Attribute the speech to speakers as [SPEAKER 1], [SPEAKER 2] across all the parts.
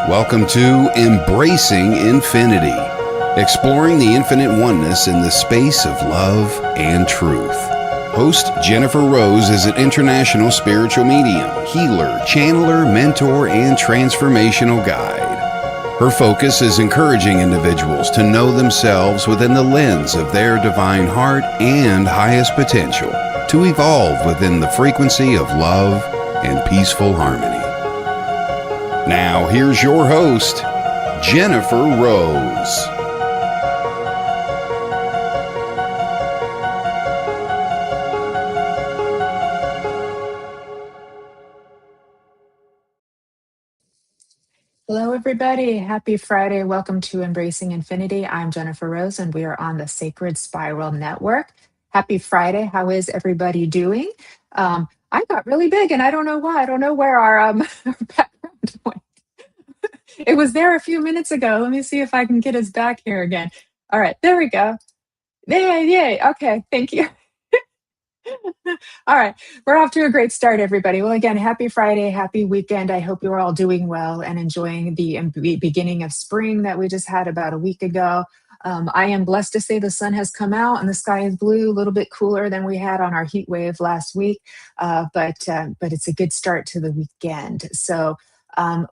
[SPEAKER 1] Welcome to Embracing Infinity, exploring the infinite oneness in the space of love and truth. Host Jennifer Rose is an international spiritual medium, healer, channeler, mentor, and transformational guide. Her focus is encouraging individuals to know themselves within the lens of their divine heart and highest potential, to evolve within the frequency of love and peaceful harmony. Now, here's your host, Jennifer Rose.
[SPEAKER 2] Hello, everybody. Happy Friday. Welcome to Embracing Infinity. I'm Jennifer Rose, and we are on the Sacred Spiral Network. Happy Friday. How is everybody doing? I got really big, and I don't know why. I don't know where our our background went. It was there a few minutes ago. Let me see if I can get us back here again. All right, there we go. Yay, yay. Okay, thank you. All right, we're off to a great start, everybody. Well, again, happy Friday, happy weekend. I hope you're all doing well and enjoying the beginning of spring that we just had about a week ago. I am blessed to say the sun has come out and the sky is blue, a little bit cooler than we had on our heat wave last week, but it's a good start to the weekend. So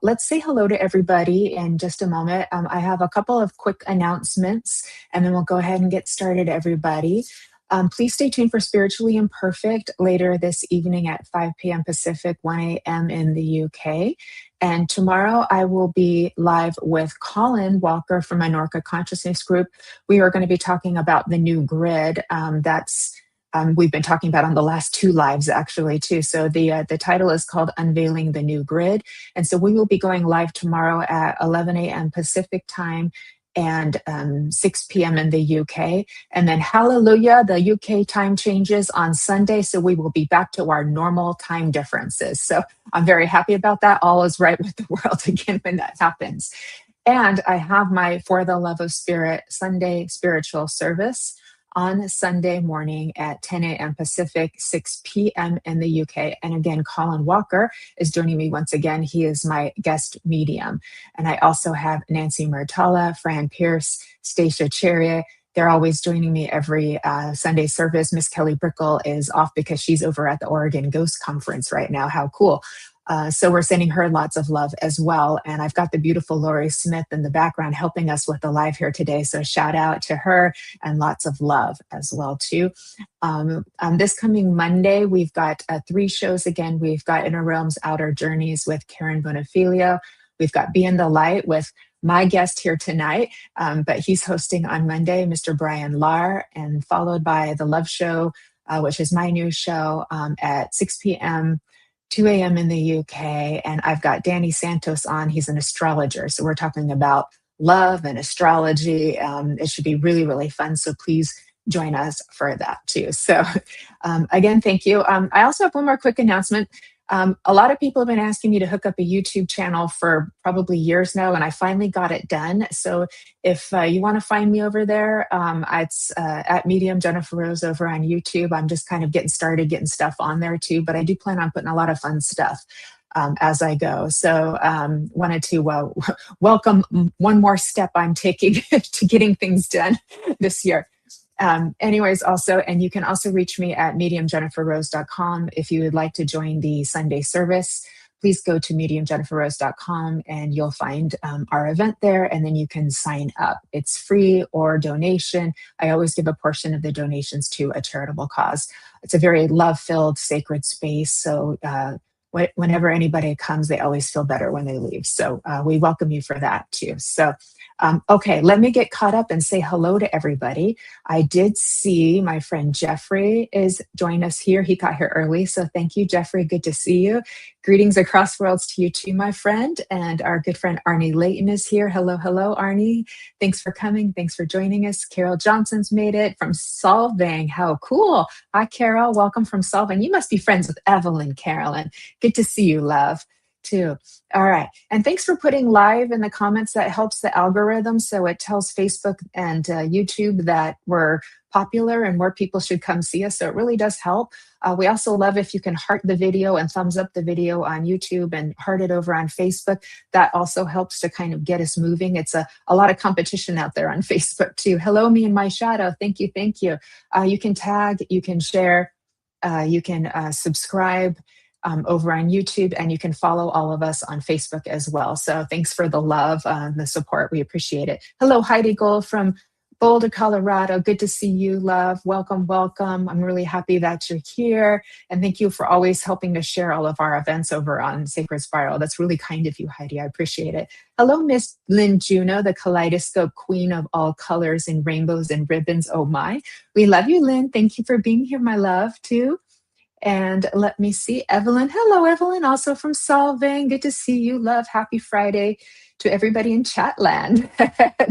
[SPEAKER 2] let's say hello to everybody in just a moment. I have a couple of quick announcements, and then we'll go ahead and get started, everybody. Please stay tuned for Spiritually Imperfect later this evening at 5 p.m. Pacific, 1 a.m. in the UK. And tomorrow I will be live with Colin Walker from Minorca Consciousness Group. We are going to be talking about the new grid. We've been talking about on the last two lives actually too. So the title is called Unveiling the New Grid. And so we will be going live tomorrow at 11 a.m. Pacific time and 6 p.m. in the UK. And then hallelujah, the UK time changes on Sunday. So we will be back to our normal time differences. So I'm very happy about that. All is right with the world again when that happens. And I have my For the Love of Spirit Sunday spiritual service on Sunday morning at 10 a.m. Pacific, 6 p.m. in the UK. And again, Colin Walker is joining me once again. He is my guest medium. And I also have Nancy Murtala, Fran Pierce, Stacia Cherier. They're always joining me every Sunday service. Miss Kelly Brickle is off because she's over at the Oregon Ghost Conference right now. How cool. So we're sending her lots of love as well. And I've got the beautiful Lori Smith in the background helping us with the live here today. So shout out to her and lots of love as well too. This coming Monday, we've got 3 shows again. We've got Inner Realms Outer Journeys with Karen Bonifilio. We've got Be in the Light with my guest here tonight, but he's hosting on Monday, Mr. Bryan Lahr, and followed by The Love Show, which is my new show at 6 p.m. 2 a.m. in the UK, and I've got Danny Santos on. He's an astrologer, so we're talking about love and astrology. It should be really, really fun, so please join us for that too. So again, thank you. I also have one more quick announcement. A lot of people have been asking me to hook up a YouTube channel for probably years now, and I finally got it done. So if you want to find me over there, it's at Medium Jennifer Rose over on YouTube. I'm just kind of getting started, getting stuff on there too, but I do plan on putting a lot of fun stuff as I go. So wanted to welcome one more step I'm taking to getting things done this year. Anyways, also, and you can also reach me at mediumjenniferrose.com. If you would like to join the Sunday service, please go to mediumjenniferrose.com and you'll find our event there, and then you can sign up. It's free or donation. I always give a portion of the donations to a charitable cause. It's a very love-filled, sacred space. So whenever anybody comes, they always feel better when they leave. So we welcome you for that too. So okay, let me get caught up and say hello to everybody. I did see my friend Jeffrey is joining us here. He got here early, so thank you, Jeffrey. Good to see you. Greetings across worlds to you too, my friend. And our good friend Arnie Layton is here. Hello, hello, Arnie. Thanks for coming. Thanks for joining us. Carol Johnson's made it from Solvang. How cool. Hi, Carol. Welcome from Solvang. You must be friends with Evelyn, Carolyn. Good to see you, love. too. All right. And thanks for putting live in the comments. That helps the algorithm. So it tells Facebook and YouTube that we're popular and more people should come see us. So it really does help. We also love if you can heart the video and thumbs up the video on YouTube and heart it over on Facebook. That also helps to kind of get us moving. It's a lot of competition out there on Facebook too. Hello, me and my shadow. Thank you. Thank you. You can tag, you can share, you can subscribe over on YouTube, and you can follow all of us on Facebook as well. So thanks for the love, the support. We appreciate it. Hello, Heidi Gold from Boulder, Colorado. Good to see you, love. Welcome, welcome. I'm really happy that you're here. And thank you for always helping to share all of our events over on Sacred Spiral. That's really kind of you, Heidi. I appreciate it. Hello, Miss Lynn Juno, the kaleidoscope queen of all colors and rainbows and ribbons. Oh my. We love you, Lynn. Thank you for being here, my love, too. And let me see, Evelyn. Hello, Evelyn, also from Solvang. Good to see you, love. Happy Friday to everybody in Chatland.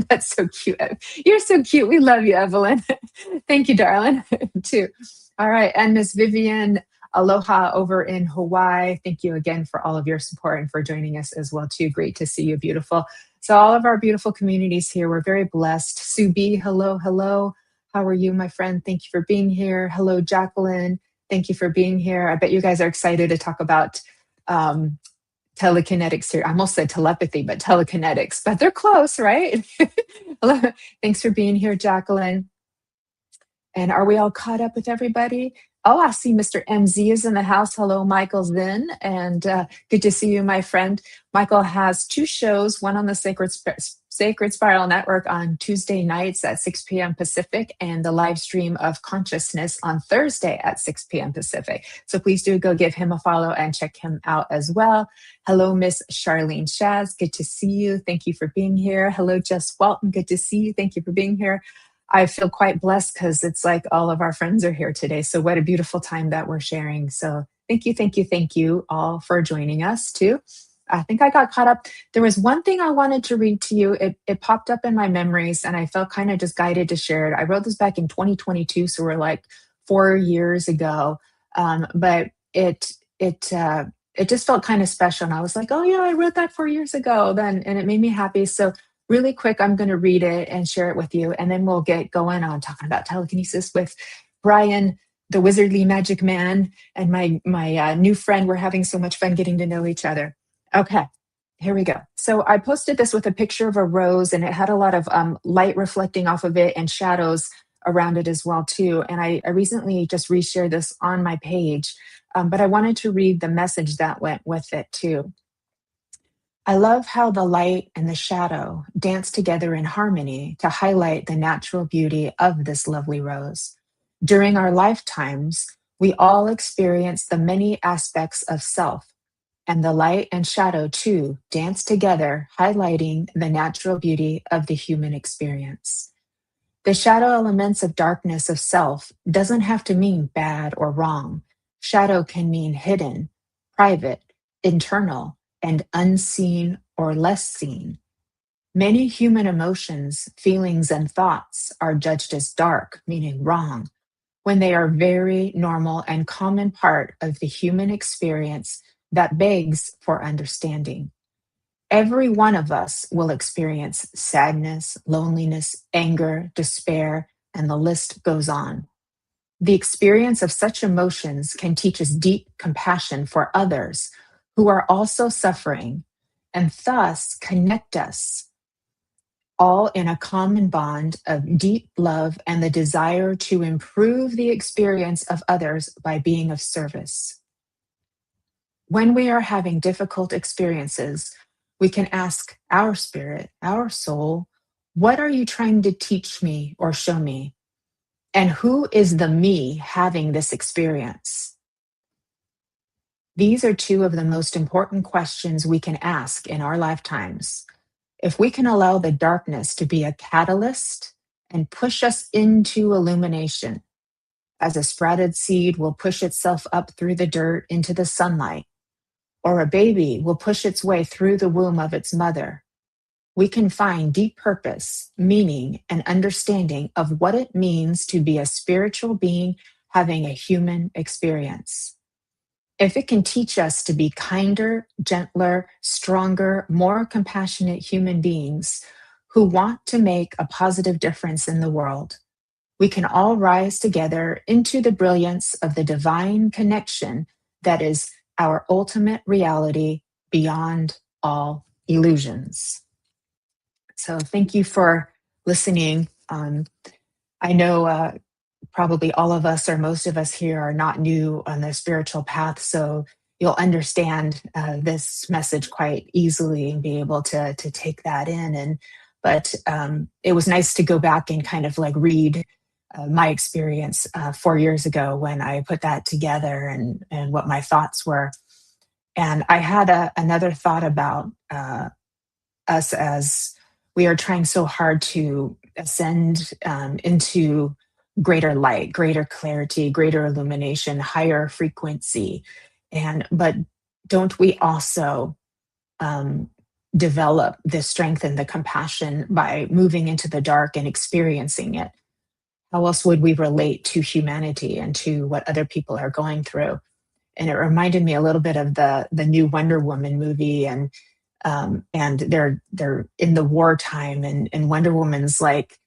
[SPEAKER 2] That's so cute. You're so cute. We love you, Evelyn. Thank you, darling, too. All right. And Miss Vivian, aloha over in Hawaii. Thank you again for all of your support and for joining us as well, too. Great to see you, beautiful. So all of our beautiful communities here, we're very blessed. Sue B, hello, hello. How are you, my friend? Thank you for being here. Hello, Jacqueline. Thank you for being here. I bet you guys are excited to talk about telekinetics here. I almost said telepathy, but telekinetics, but they're close, right? Thanks for being here, Jacqueline. And are we all caught up with everybody? Oh, I see Mr. MZ is in the house. Hello, Michael Zinn. And good to see you, my friend. Michael has 2 shows, one on the Sacred Spiral Network on Tuesday nights at 6 p.m. Pacific, and the live stream of Consciousness on Thursday at 6 p.m. Pacific. So please do go give him a follow and check him out as well. Hello, Miss Charlene Shaz. Good to see you. Thank you for being here. Hello, Jess Walton. Good to see you. Thank you for being here. I feel quite blessed because it's like all of our friends are here today. So what a beautiful time that we're sharing. So thank you, thank you, thank you all for joining us too. I think I got caught up. There was one thing I wanted to read to you. It popped up in my memories and I felt kind of just guided to share it. I wrote this back in 2022, so we're like 4 years ago. But it just felt kind of special. And I was like, oh yeah, I wrote that 4 years ago then, and it made me happy. So really quick, I'm going to read it and share it with you, and then we'll get going on talking about telekinesis with Brian, the wizardly magic man, and my new friend. We're having so much fun getting to know each other. Okay, here we go. So I posted this with a picture of a rose, and it had a lot of light reflecting off of it and shadows around it as well too. And I recently just reshared this on my page, but I wanted to read the message that went with it too. I love how the light and the shadow dance together in harmony to highlight the natural beauty of this lovely rose. During our lifetimes, we all experience the many aspects of self, and the light and shadow too dance together, highlighting the natural beauty of the human experience. The shadow elements of darkness of self doesn't have to mean bad or wrong. Shadow can mean hidden, private, internal, and unseen or less seen. Many human emotions, feelings, and thoughts are judged as dark, meaning wrong, when they are very normal and common part of the human experience that begs for understanding. Every one of us will experience sadness, loneliness, anger, despair, and the list goes on. The experience of such emotions can teach us deep compassion for others who are also suffering, and thus connect us all in a common bond of deep love and the desire to improve the experience of others by being of service. When we are having difficult experiences, we can ask our spirit, our soul, what are you trying to teach me or show me? And who is the me having this experience? These are 2 of the most important questions we can ask in our lifetimes. If we can allow the darkness to be a catalyst and push us into illumination, as a sprouted seed will push itself up through the dirt into the sunlight, or a baby will push its way through the womb of its mother, we can find deep purpose, meaning, and understanding of what it means to be a spiritual being having a human experience. if it can teach us to be kinder, gentler, stronger, more compassionate human beings who want to make a positive difference in the world, we can all rise together into the brilliance of the divine connection that is our ultimate reality beyond all illusions. So, thank you for listening. I know probably all of us or most of us here are not new on the spiritual path, so you'll understand this message quite easily and be able to take that in. And but it was nice to go back and kind of like read my experience 4 years ago when I put that together and what my thoughts were. And I had another thought about us as we are trying so hard to ascend into greater light, greater clarity, greater illumination, higher frequency. And but don't we also um, develop the strength and the compassion by moving into the dark and experiencing it? How else would we relate to humanity and to what other people are going through? And it reminded me a little bit of the new Wonder Woman movie, and they're in the wartime, and Wonder Woman's like,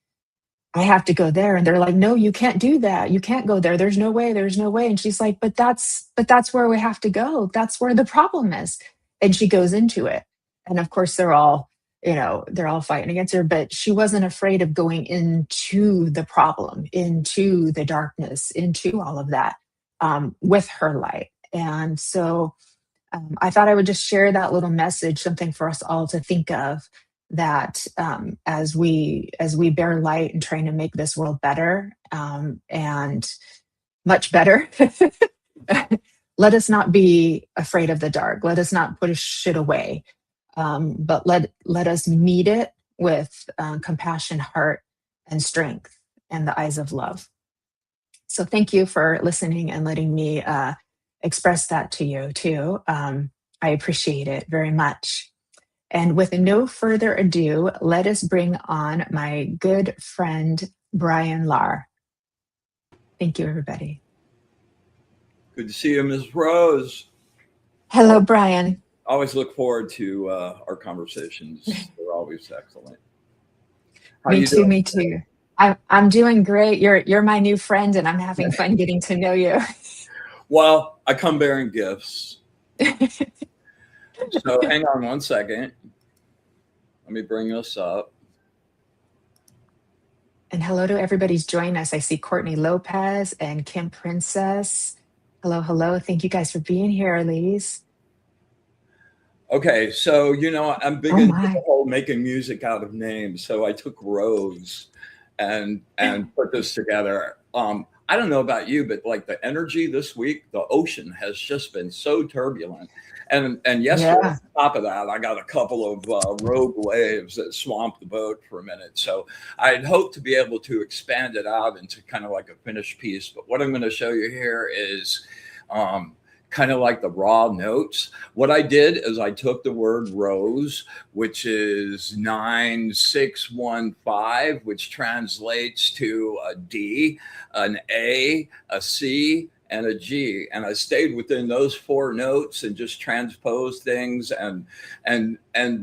[SPEAKER 2] I have to go there, and they're like, no, you can't do that, you can't go there, there's no way, there's no way. And she's like, but that's where we have to go, that's where the problem is. And she goes into it, and of course they're all fighting against her, but she wasn't afraid of going into the problem, into the darkness, into all of that, with her light. And so I thought I would just share that little message, something for us all to think of, that as we bear light and trying to make this world better, and much better, let us not be afraid of the dark. Let us not push it away, but let us meet it with compassion, heart, and strength, and the eyes of love. So thank you for listening and letting me express that to you too. I appreciate it very much. And with no further ado, let us bring on my good friend, Bryan Lahr. Thank you, everybody.
[SPEAKER 3] Good to see you, Ms. Rose.
[SPEAKER 2] Hello, Bryan.
[SPEAKER 3] I always look forward to our conversations. They're always excellent. How
[SPEAKER 2] Me
[SPEAKER 3] you
[SPEAKER 2] too,
[SPEAKER 3] doing?
[SPEAKER 2] me too. I'm doing great. You're my new friend, and I'm having fun getting to know you.
[SPEAKER 3] Well, I come bearing gifts. So hang on one second. Let me bring this up.
[SPEAKER 2] And hello to everybody who's joining us. I see Courtney Lopez and Kim Princess. Hello, hello. Thank you guys for being here, ladies.
[SPEAKER 3] Okay, so I'm big
[SPEAKER 2] Oh
[SPEAKER 3] into the
[SPEAKER 2] my.
[SPEAKER 3] whole making music out of names. So I took Rose and put this together. I don't know about you, but like the energy this week, the ocean has just been so turbulent. And yesterday,
[SPEAKER 2] Yeah.
[SPEAKER 3] on top of that, I got a couple of rogue waves that swamped the boat for a minute. So I'd hoped to be able to expand it out into kind of like a finished piece. But what I'm going to show you here is kind of like the raw notes. What I did is I took the word rose, which is 9615, which translates to a D, an A, a C, and a G. And I stayed within those four notes and just transposed things. And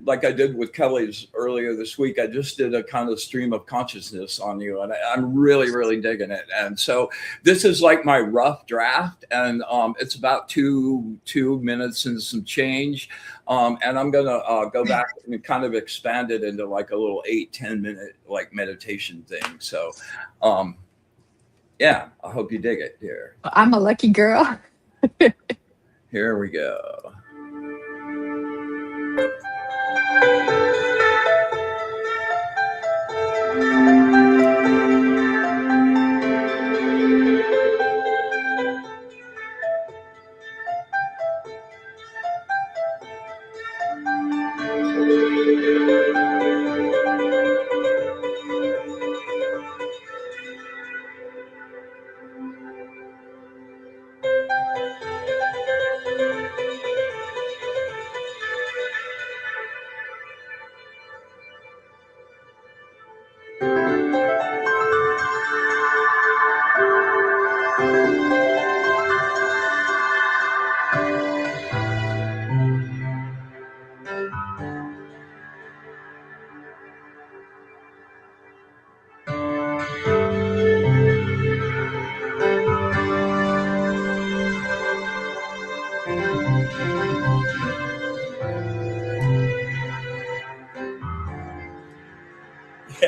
[SPEAKER 3] like I did with Kelly's earlier this week, I just did a kind of stream of consciousness on you. And I'm really, really digging it. And so this is like my rough draft, and it's about two minutes and some change. And I'm gonna go back and kind of expand it into like a little 8-10 minute like meditation thing. So yeah, I hope you dig it, dear.
[SPEAKER 2] I'm a lucky girl.
[SPEAKER 3] Here we go.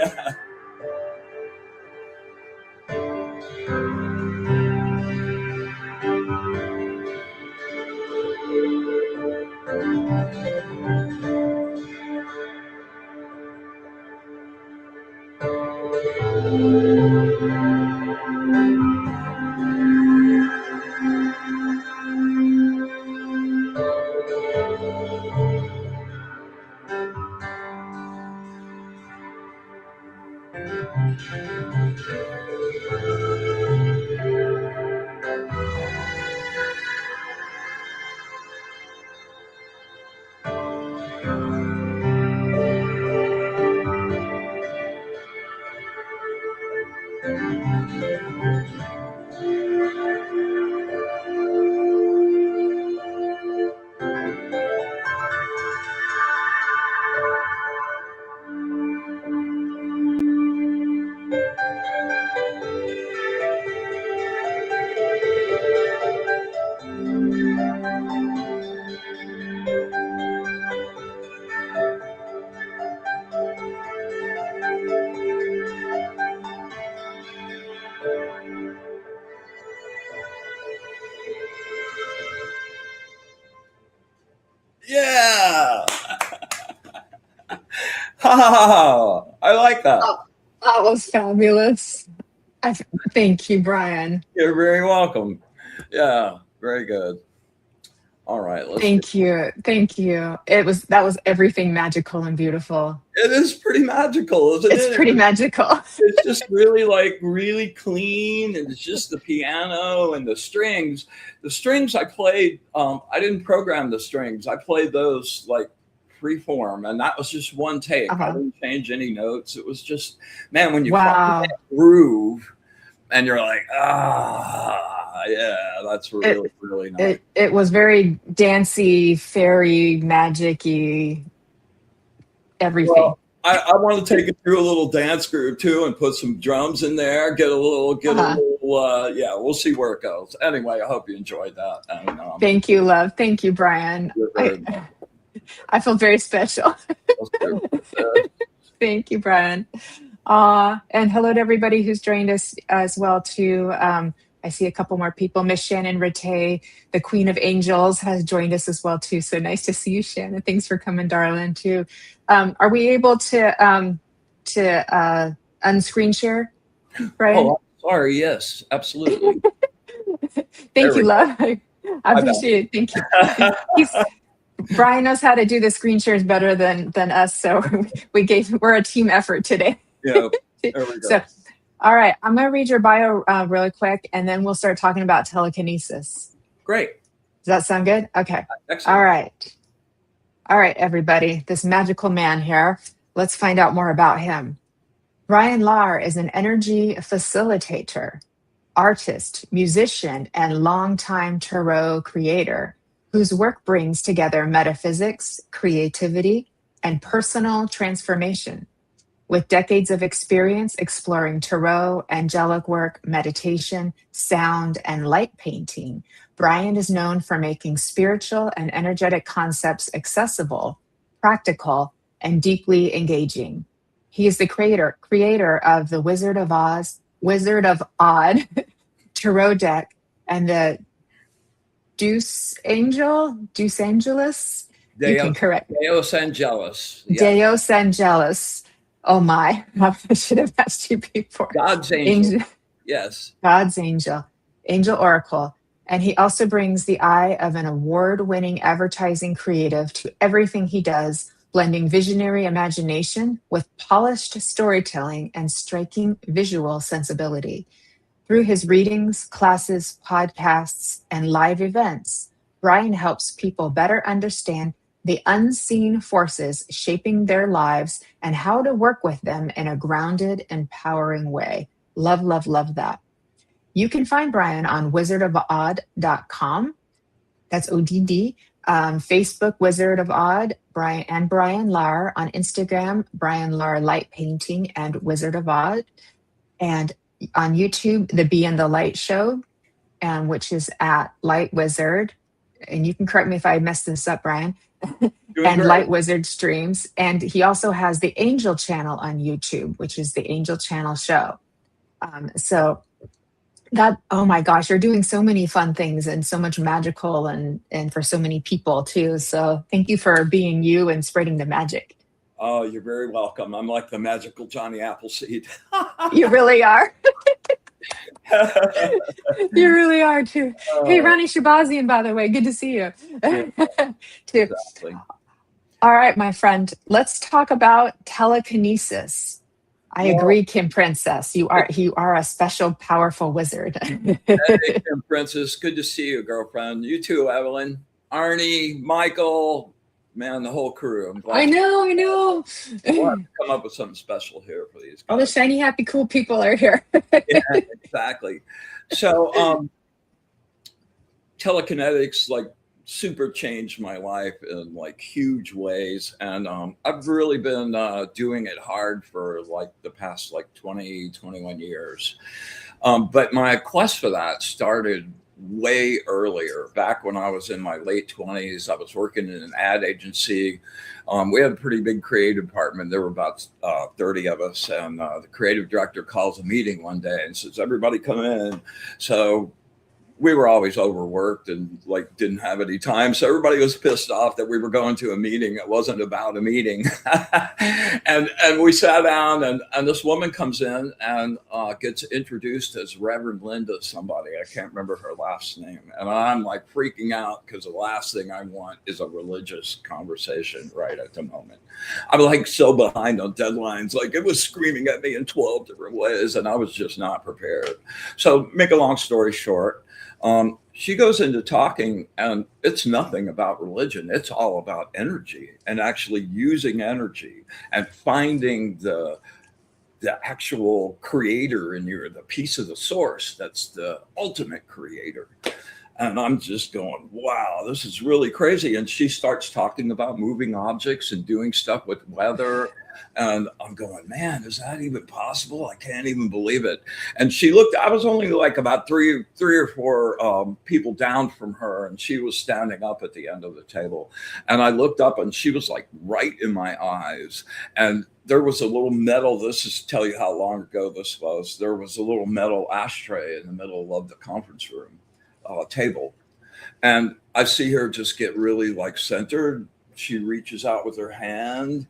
[SPEAKER 3] Yeah. Yeah. Ha ha ha ha. I like that.
[SPEAKER 2] Oh, that was fabulous. I, thank you, Brian.
[SPEAKER 3] You're very welcome. Yeah, very good. All right, let's get,
[SPEAKER 2] Thank you. Thank you. That was everything magical and beautiful.
[SPEAKER 3] it is pretty magical, isn't
[SPEAKER 2] It's
[SPEAKER 3] it?
[SPEAKER 2] pretty magical.
[SPEAKER 3] It's just really like really clean, and it's just the piano and the strings. The strings I played, I didn't program the strings. I played those like freeform, and that was just one take. I didn't change any notes. It was just, man, when you find that groove and you're like, yeah, that's really, really nice.
[SPEAKER 2] It was very dancey, fairy, magic-y, everything.
[SPEAKER 3] Well, I want to take it through a little dance group too, and put some drums in there. Get a little. Yeah, we'll see where it goes. Anyway, I hope you enjoyed that. And,
[SPEAKER 2] thank you, love. Thank you, Brian. I feel very special. Thank you, Brian. And hello to everybody who's joined us as well too. I see a couple more people. Miss Shannon Rattay, the Queen of Angels, has joined us as well too. So nice to see you, Shannon. Thanks for coming, darling, too. Are we able to unscreen share, Brian?
[SPEAKER 3] Oh, sorry. Yes, absolutely.
[SPEAKER 2] Thank you, love. I appreciate it. Thank you. Brian knows how to do the screen shares better than us, so we're a team effort today.
[SPEAKER 3] Yeah. There we go.
[SPEAKER 2] So, all right, I'm going to read your bio really quick, and then we'll start talking about telekinesis.
[SPEAKER 3] Great.
[SPEAKER 2] Does that sound good? Okay.
[SPEAKER 3] Excellent.
[SPEAKER 2] All right, everybody. This magical man here. Let's find out more about him. Bryan Lahr is an energy facilitator, artist, musician, and longtime tarot creator whose work brings together metaphysics, creativity, and personal transformation. With decades of experience exploring tarot, angelic work, meditation, sound, and light painting, Bryan is known for making spiritual and energetic concepts accessible, practical, and deeply engaging. He is the creator of the Wizard of Odd tarot deck and the DEUS Angelis. You can correct me.
[SPEAKER 3] DEUS Angelis.
[SPEAKER 2] Yeah. DEUS Angelis. Oh my, I should have asked you before.
[SPEAKER 3] God's angel. Yes.
[SPEAKER 2] God's angel. Angel Oracle. And he also brings the eye of an award-winning advertising creative to everything he does, blending visionary imagination with polished storytelling and striking visual sensibility. Through his readings, classes, podcasts, and live events, Bryan helps people better understand the unseen forces shaping their lives and how to work with them in a grounded, empowering way. Love, love, love that. You can find Bryan on wizardofodd.com. That's ODD. Facebook, Wizard of Odd, Bryan Lahr. On Instagram, Bryan Lahr Light Painting and Wizard of Odd. And on YouTube, the Be in the Light Show, which is at Light Wizard. And you can correct me if I messed this up, Bryan.
[SPEAKER 3] Doing
[SPEAKER 2] and
[SPEAKER 3] great.
[SPEAKER 2] Light Wizard streams. And he also has the Angel channel on YouTube, which is the Angel Channel Show. So that, oh my gosh, you're doing so many fun things and so much magical and for so many people too. So thank you for being you and spreading the magic.
[SPEAKER 3] Oh, you're very welcome. I'm like the magical Johnny Appleseed.
[SPEAKER 2] You really are. You really are too. Hey, Ronnie Shabazian, by the way, good to see you.
[SPEAKER 3] Yeah,
[SPEAKER 2] Too.
[SPEAKER 3] exactly.
[SPEAKER 2] All right, my friend, let's talk about telekinesis. I
[SPEAKER 3] Well,
[SPEAKER 2] agree, Kim Princess. You are a special, powerful wizard.
[SPEAKER 3] hey, Kim Princess, good to see you, girlfriend. You too, Evelyn, Arnie, Michael, man, the whole crew. I'm
[SPEAKER 2] I
[SPEAKER 3] glad
[SPEAKER 2] know, I know.
[SPEAKER 3] we'll have to come up with something special here for these
[SPEAKER 2] All the
[SPEAKER 3] guys.
[SPEAKER 2] shiny, happy, cool people are here.
[SPEAKER 3] Yeah, exactly. So, telekinetics like super changed my life in like huge ways, and I've really been doing it hard for like the past like 20, 21 years. But my quest for that started way earlier. Back when I was in my late 20s, I was working in an ad agency. We had a pretty big creative department. There were about 30 of us, and the creative director calls a meeting one day and says, "Everybody come in." So we were always overworked and like didn't have any time. So everybody was pissed off that we were going to a meeting. It wasn't about a meeting. and we sat down, and this woman comes in and gets introduced as Reverend Linda somebody. I can't remember her last name. And I'm like freaking out because the last thing I want is a religious conversation right at the moment. I'm like so behind on deadlines. Like it was screaming at me in 12 different ways, and I was just not prepared. So make a long story short, she goes into talking, and it's nothing about religion. It's all about energy and actually using energy and finding the actual creator in you, the piece of the source that's the ultimate creator. And I'm just going, wow, this is really crazy. And she starts talking about moving objects and doing stuff with weather. And I'm going, man, is that even possible? I can't even believe it. And she looked, I was only like about three or four people down from her. And she was standing up at the end of the table. And I looked up, and she was like right in my eyes. And there was a little metal, this is to tell you how long ago this was. There was a little metal ashtray in the middle of the conference room table. And I see her just get really like centered. She reaches out with her hand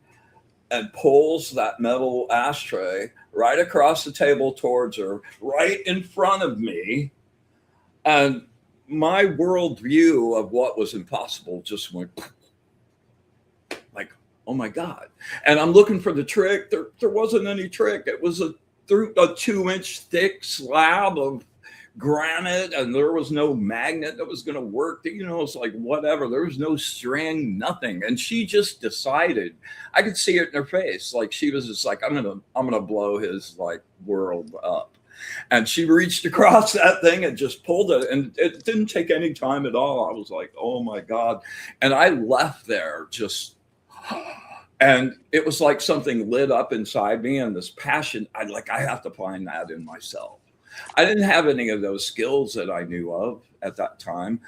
[SPEAKER 3] and pulls that metal ashtray right across the table towards her, right in front of me. And my worldview of what was impossible just went like, oh my God. And I'm looking for the trick. There wasn't any trick. It was a 2-inch thick slab of granite, and there was no magnet that was going to work. It's like whatever. There was no string, nothing. And she just decided. I could see it in her face. Like she was just like, I'm gonna blow his like world up. And she reached across that thing and just pulled it, and it didn't take any time at all. I was like, oh my God. And I left there just. And it was like something lit up inside me, and this passion. I have to find that in myself. I didn't have any of those skills that I knew of at that time.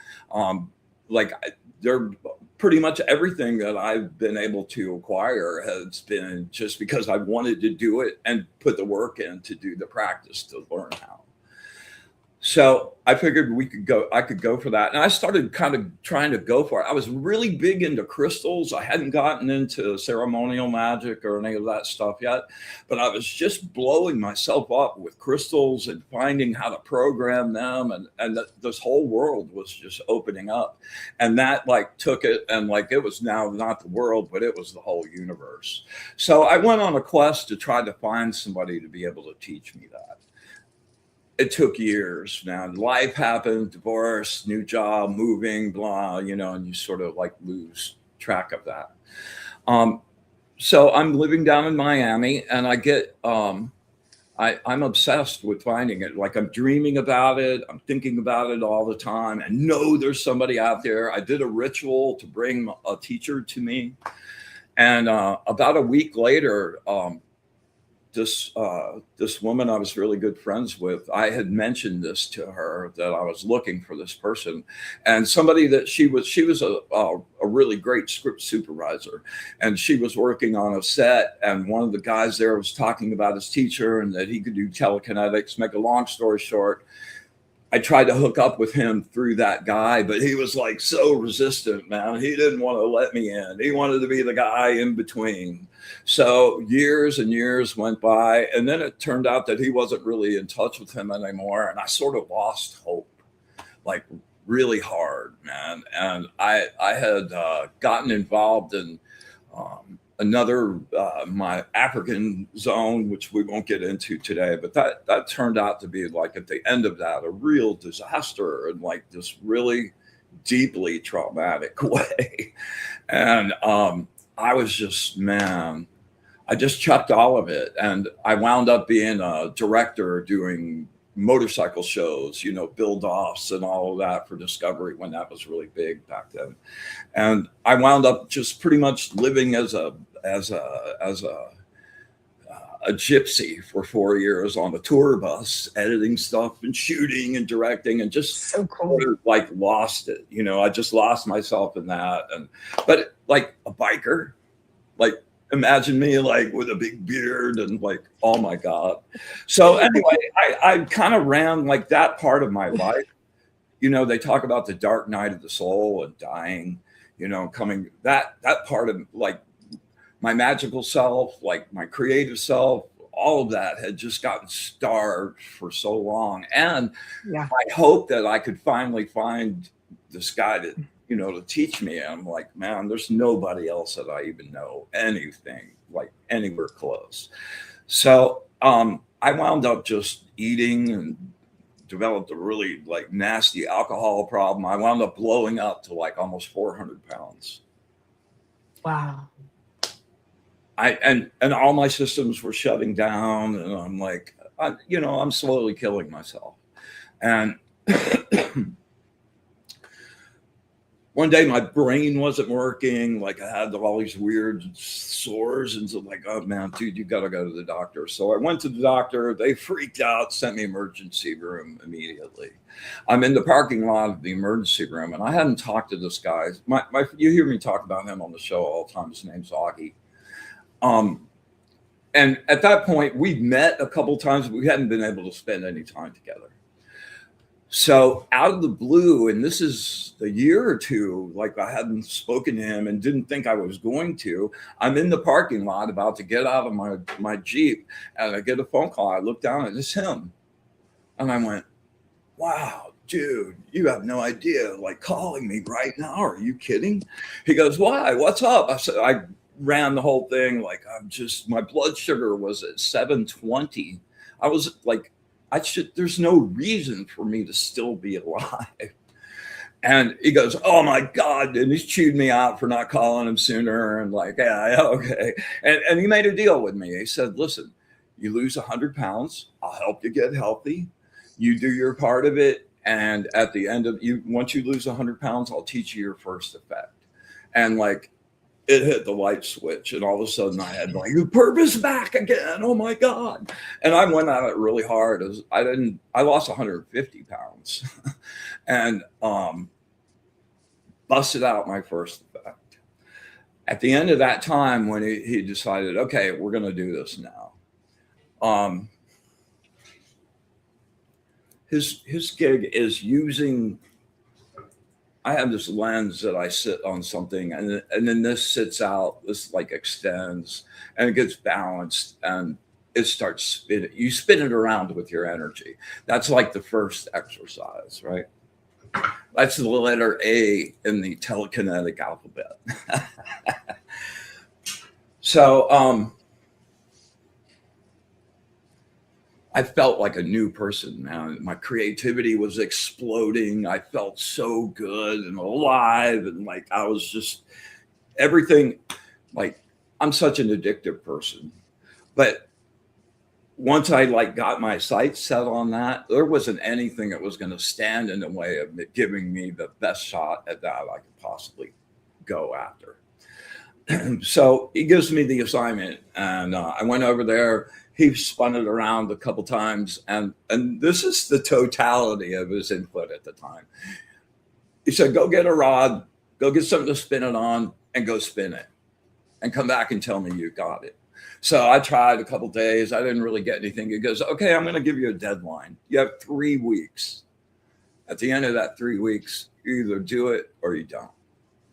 [SPEAKER 3] They're pretty much everything that I've been able to acquire has been just because I wanted to do it and put the work in to do the practice to learn how. So I figured I could go for that. And I started kind of trying to go for it. I was really big into crystals. I hadn't gotten into ceremonial magic or any of that stuff yet, but I was just blowing myself up with crystals and finding how to program them. And this whole world was just opening up. And that like took it, and like it was now not the world, but it was the whole universe. So I went on a quest to try to find somebody to be able to teach me that. It took years. Now life happened, divorce, new job, moving, blah, and you sort of like lose track of that. So I'm living down in Miami, and I get, I'm obsessed with finding it. Like I'm dreaming about it. I'm thinking about it all the time, and know there's somebody out there. I did a ritual to bring a teacher to me. And about a week later, this woman I was really good friends with, I had mentioned this to her, that I was looking for this person, and somebody that she was a really great script supervisor, and she was working on a set, and one of the guys there was talking about his teacher and that he could do telekinetics. Make a long story short, I tried to hook up with him through that guy, but he was like so resistant, man. He didn't want to let me in. He wanted to be the guy in between. So years and years went by, and then it turned out that he wasn't really in touch with him anymore. And I sort of lost hope, like really hard, man. And I had gotten involved in another my African zone, which we won't get into today, but that turned out to be, like, at the end of that, a real disaster and like this really deeply traumatic way. And I was just, man, I just chucked all of it, and I wound up being a director doing motorcycle shows, you know, build-offs and all of that for Discovery when that was really big back then. And I wound up just pretty much living as a gypsy for 4 years on a tour bus, editing stuff and shooting and directing, and just
[SPEAKER 2] So cool.
[SPEAKER 3] sort of like lost it. You know, I just lost myself in that. But like a biker, like, imagine me like with a big beard and like, oh my God. So anyway, I kind of ran like that part of my life. You know, they talk about the dark night of the soul and dying, you know, coming, that part of like my magical self, like my creative self, all of that had just gotten starved for so long. And
[SPEAKER 2] Yeah.
[SPEAKER 3] I hope that I could finally find this guy to, you know, to teach me. I'm like, man, there's nobody else that I even know anything like anywhere close. So I wound up just eating and developed a really like nasty alcohol problem. I wound up blowing up to like almost 400 pounds.
[SPEAKER 2] Wow.
[SPEAKER 3] And all my systems were shutting down, and I'm like, I'm slowly killing myself. And one day my brain wasn't working. Like, I had all these weird sores, and so like, oh man, dude, you got to go to the doctor. So I went to the doctor. They freaked out, sent me emergency room immediately. I'm in the parking lot of the emergency room, and I hadn't talked to this guy. You hear me talk about him on the show all the time. His name's Augie. And at that point, we'd met a couple times, but we hadn't been able to spend any time together. So out of the blue, and this is a year or two, like I hadn't spoken to him and didn't think I was going to. I'm in the parking lot about to get out of my Jeep, and I get a phone call. I look down and it's him. And I went, wow, dude, you have no idea, like, calling me right now. Are you kidding? He goes, why? What's up? I said, I ran the whole thing. Like, my blood sugar was at 720. I was like, there's no reason for me to still be alive. And he goes, oh my God. And he's chewed me out for not calling him sooner. And like, yeah, okay. And he made a deal with me. He said, listen, you lose 100 pounds. I'll help you get healthy. You do your part of it. And at the end of once you lose 100 pounds, I'll teach you your first effect. And like, it hit the light switch, and all of a sudden I had like purpose back again. Oh my God. And I went at it really hard. I lost 150 pounds and busted out my first effect. At the end of that time, when he decided, okay, we're going to do this now. His gig is using, I have this lens that I sit on something, and then this sits out, this like extends, and it gets balanced, and it starts spinning. You spin it around with your energy. That's like the first exercise, right? That's the letter A in the telekinetic alphabet. So I felt like a new person, man. My creativity was exploding. I felt so good and alive. And like, I was just everything. Like, I'm such an addictive person. But once I like got my sights set on that, there wasn't anything that was going to stand in the way of giving me the best shot at that I could possibly go after. So he gives me the assignment, and I went over there. He spun it around a couple times, and this is the totality of his input at the time. He said, "Go get a rod, go get something to spin it on, and go spin it, and come back and tell me you got it." So I tried a couple days. I didn't really get anything. He goes, "Okay, I'm going to give you a deadline. You have 3 weeks. At the end of that 3 weeks, you either do it or you don't."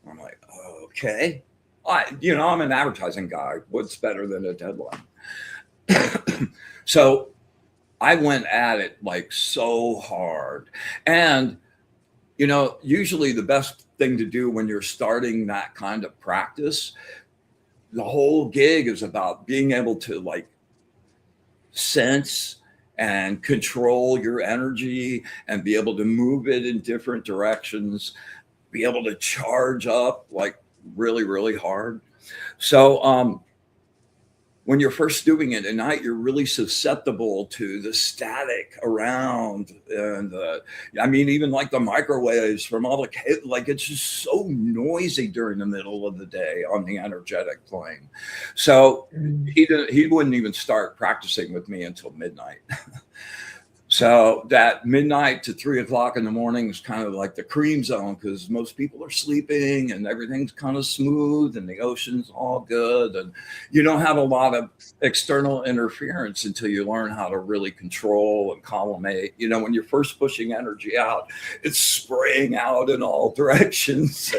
[SPEAKER 3] I'm like, okay. I'm an advertising guy. What's better than a deadline? So I went at it like so hard. And, usually the best thing to do when you're starting that kind of practice, the whole gig is about being able to like sense and control your energy and be able to move it in different directions, be able to charge up like really, really hard. So when you're first doing it at night, you're really susceptible to the static around. And even like the microwaves from all the, like it's just so noisy during the middle of the day on the energetic plane. So he wouldn't even start practicing with me until midnight. So that midnight to 3 o'clock in the morning is kind of like the cream zone, because most people are sleeping and everything's kind of smooth and the ocean's all good. And you don't have a lot of external interference until you learn how to really control and collimate. When you're first pushing energy out, it's spraying out in all directions.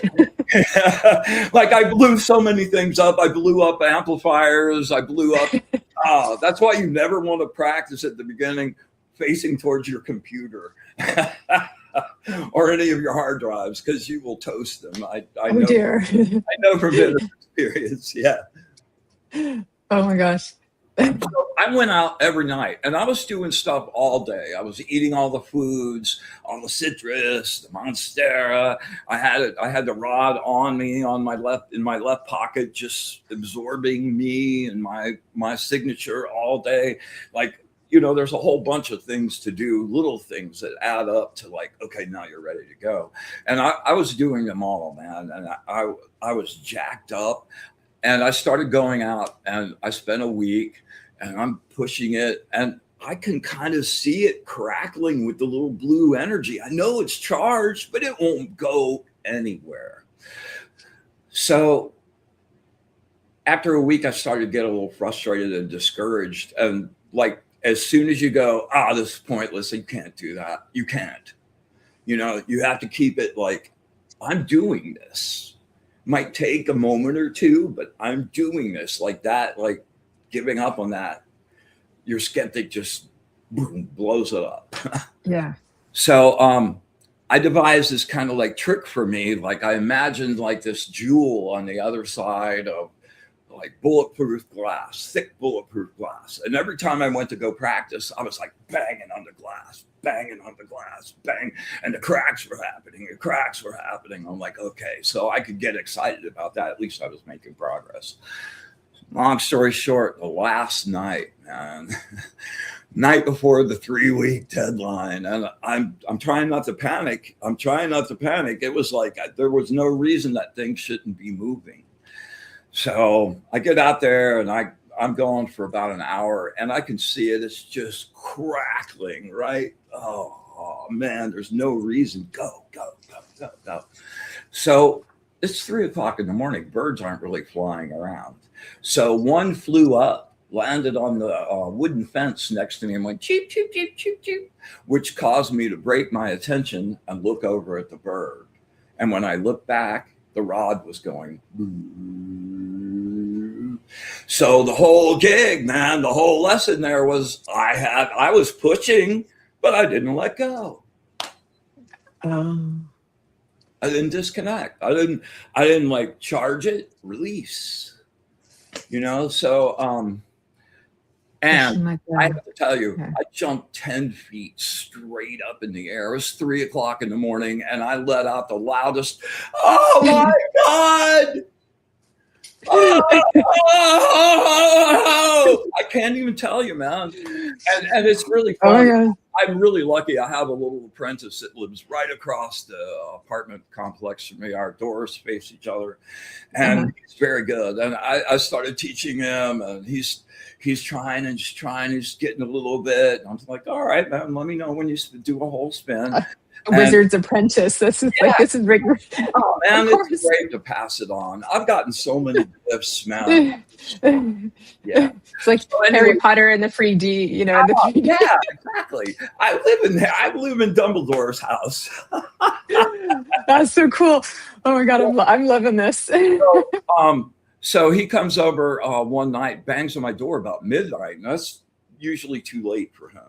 [SPEAKER 3] Like I blew so many things up. I blew up amplifiers. I blew up. That's why you never want to practice at the beginning facing towards your computer or any of your hard drives, because you will toast them. I know,
[SPEAKER 2] dear.
[SPEAKER 3] I know from bitter experience. Yeah.
[SPEAKER 2] Oh my gosh.
[SPEAKER 3] So I went out every night and I was doing stuff all day. I was eating all the foods, all the citrus, the Monstera. I had the rod on me in my left pocket, just absorbing me and my signature all day. Like, there's a whole bunch of things to do, little things that add up to like, okay, now you're ready to go. And I was doing them all, man. And I was jacked up, and I started going out, and I spent a week and I'm pushing it, and I can kind of see it crackling with the little blue energy. I know it's charged, but it won't go anywhere. So after a week, I started to get a little frustrated and discouraged. And like, as soon as you go, this is pointless, you can't do that. You can't. You have to keep it like, I'm doing this. Might take a moment or two, but I'm doing this like that, like giving up on that. Your skeptic just boom, blows it up.
[SPEAKER 2] Yeah.
[SPEAKER 3] So I devised this kind of like trick for me. Like I imagined like this jewel on the other side of like bulletproof glass, thick bulletproof glass. And every time I went to go practice, I was like banging on the glass, bang. And the cracks were happening. I'm like, okay, so I could get excited about that. At least I was making progress. Long story short, the last night, man, night before the 3-week deadline, and I'm trying not to panic. It was like, there was no reason that thing shouldn't be moving. So I get out there and I'm going for about an hour, and I can see it. It's just crackling, right? Oh man, there's no reason. Go. So it's 3 o'clock in the morning. Birds aren't really flying around. So one flew up, landed on the wooden fence next to me and went cheep, cheep, cheep, cheep, cheep, which caused me to break my attention and look over at the bird. And when I looked back, the rod was going. So the whole gig, man, the whole lesson there was I was pushing, but I didn't let go. I didn't disconnect. I didn't like charge it, release. So and I have to tell you, I jumped 10 feet straight up in the air. It was 3 o'clock in the morning, and I let out the loudest, "Oh my God!" I can't even tell you, man. And it's really fun. I'm really lucky. I have a little apprentice that lives right across the apartment complex from me. Our doors face each other, and he's very good. And I started teaching him, and he's trying and just trying. He's getting a little bit. And I'm like, all right, man, let me know when you do a whole spin.
[SPEAKER 2] Wizard's apprentice. This is rigorous.
[SPEAKER 3] Oh man, it's great to pass it on. I've gotten so many gifts, man. Yeah,
[SPEAKER 2] it's like Harry Potter and the 3D. You know, the 3D.
[SPEAKER 3] Yeah, exactly. I live in Dumbledore's house.
[SPEAKER 2] That's so cool. Oh my God, I'm loving this.
[SPEAKER 3] So he comes over one night, bangs on my door about midnight, and that's usually too late for him.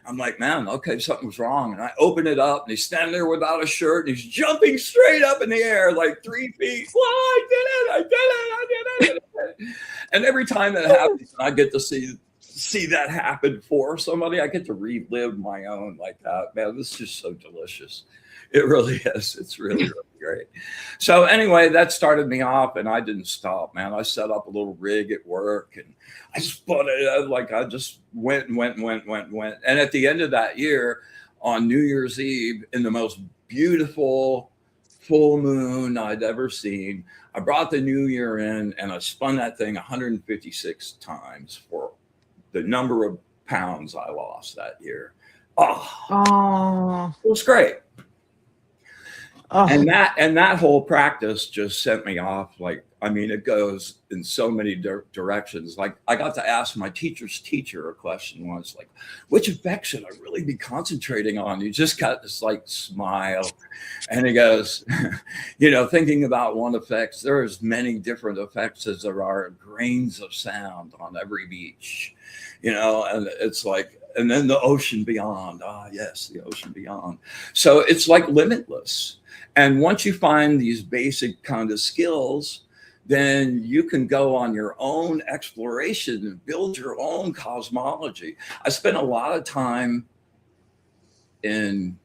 [SPEAKER 3] I'm like, man, okay, something's wrong. And I open it up, and he's standing there without a shirt, and he's jumping straight up in the air, like 3 feet. Well, I did it. And every time that happens, I get to see that happen for somebody. I get to relive my own like that. Man, this is just so delicious. It really is. It's really, really great. So anyway, that started me off, and I didn't stop, man. I set up a little rig at work, and I spun it like I just went. And at the end of that year, on New Year's Eve, in the most beautiful full moon I'd ever seen, I brought the new year in, and I spun that thing 156 times for the number of pounds I lost that year. Oh. It was great. Oh. And that whole practice just sent me off. Like, I mean, it goes in so many directions. Like, I got to ask my teacher's teacher a question once, like, which effect should I really be concentrating on? You just got this like smile. And he goes, thinking about one effect, there's many different effects as there are grains of sound on every beach, and it's like, and then the ocean beyond. Ah, yes, the ocean beyond. So it's like limitless. And once you find these basic kind of skills, then you can go on your own exploration and build your own cosmology. I spent a lot of time in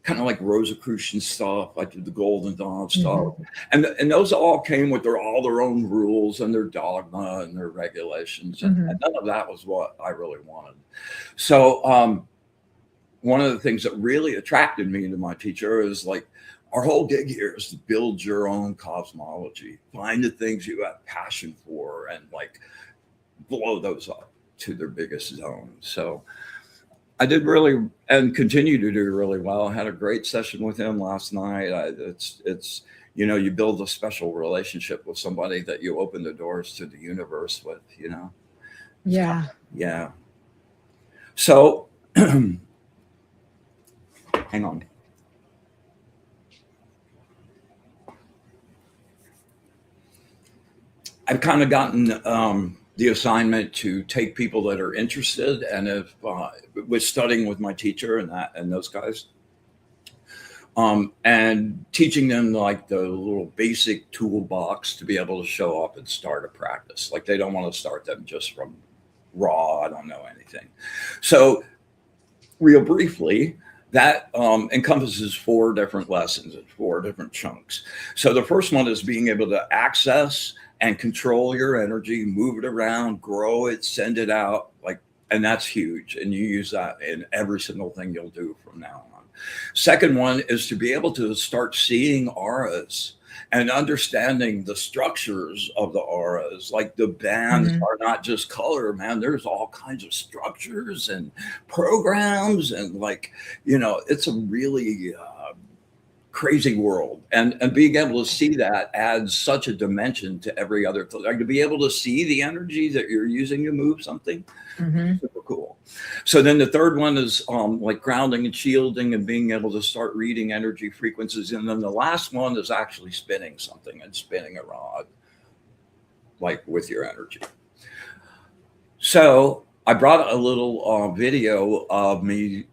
[SPEAKER 3] kind of like Rosicrucian stuff, like the Golden Dawn stuff. Mm-hmm. And those all came with all their own rules and their dogma and their regulations. Mm-hmm. And none of that was what I really wanted. So one of the things that really attracted me to my teacher is like, our whole gig here is to build your own cosmology, find the things you have passion for, and like blow those up to their biggest zone. So I did really, and continue to do really well. I had a great session with him last night. It's you build a special relationship with somebody that you open the doors to the universe with,
[SPEAKER 2] Yeah.
[SPEAKER 3] Yeah. So hang on. I've kind of gotten the assignment to take people that are interested, and if was studying with my teacher and those guys, and teaching them like the little basic toolbox to be able to show up and start a practice. Like, they don't want to start them just from raw, I don't know anything. So real briefly, that encompasses 4 different lessons and 4 different chunks. So the first one is being able to access and control your energy, move it around, grow it, send it out, and that's huge. And you use that in every single thing you'll do from now on. Second one is to be able to start seeing auras and understanding the structures of the auras. Like, the bands are not just color, man. There's all kinds of structures and programs, and it's a really crazy world, and being able to see that adds such a dimension to every other thing. Like, to be able to see the energy that you're using to move something, super cool. So then the third one is like grounding and shielding and being able to start reading energy frequencies. And then the last one is actually spinning something and spinning a rod, like with your energy. So I brought a little video of me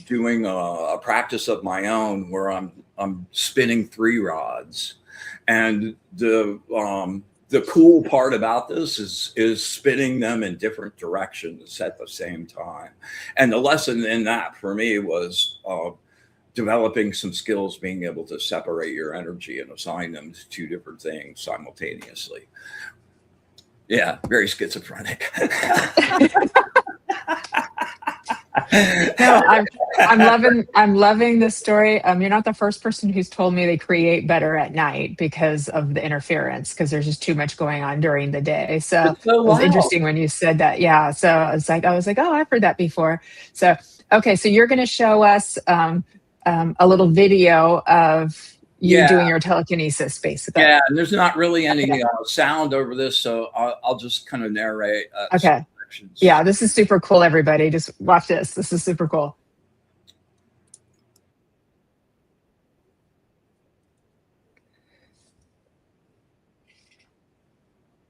[SPEAKER 3] doing a practice of my own where I'm spinning 3 rods, and the cool part about this is spinning them in different directions at the same time. And the lesson in that for me was developing some skills, being able to separate your energy and assign them to 2 different things simultaneously. Yeah, very schizophrenic.
[SPEAKER 2] No, I'm loving this story. You're not the first person who's told me they create better at night because of the interference, because there's just too much going on during the day. So
[SPEAKER 3] It's so
[SPEAKER 2] it was
[SPEAKER 3] loud.
[SPEAKER 2] interesting when you said that. Yeah. So I was like, oh, I've heard that before. So okay, so you're going to show us a little video of you
[SPEAKER 3] Yeah.
[SPEAKER 2] doing your telekinesis, basically.
[SPEAKER 3] Yeah, and there's not really any
[SPEAKER 2] Okay.
[SPEAKER 3] sound over this, so I'll just kind of narrate some
[SPEAKER 2] Okay.
[SPEAKER 3] sections.
[SPEAKER 2] Yeah, this is super cool, everybody. Just watch this. This is super cool.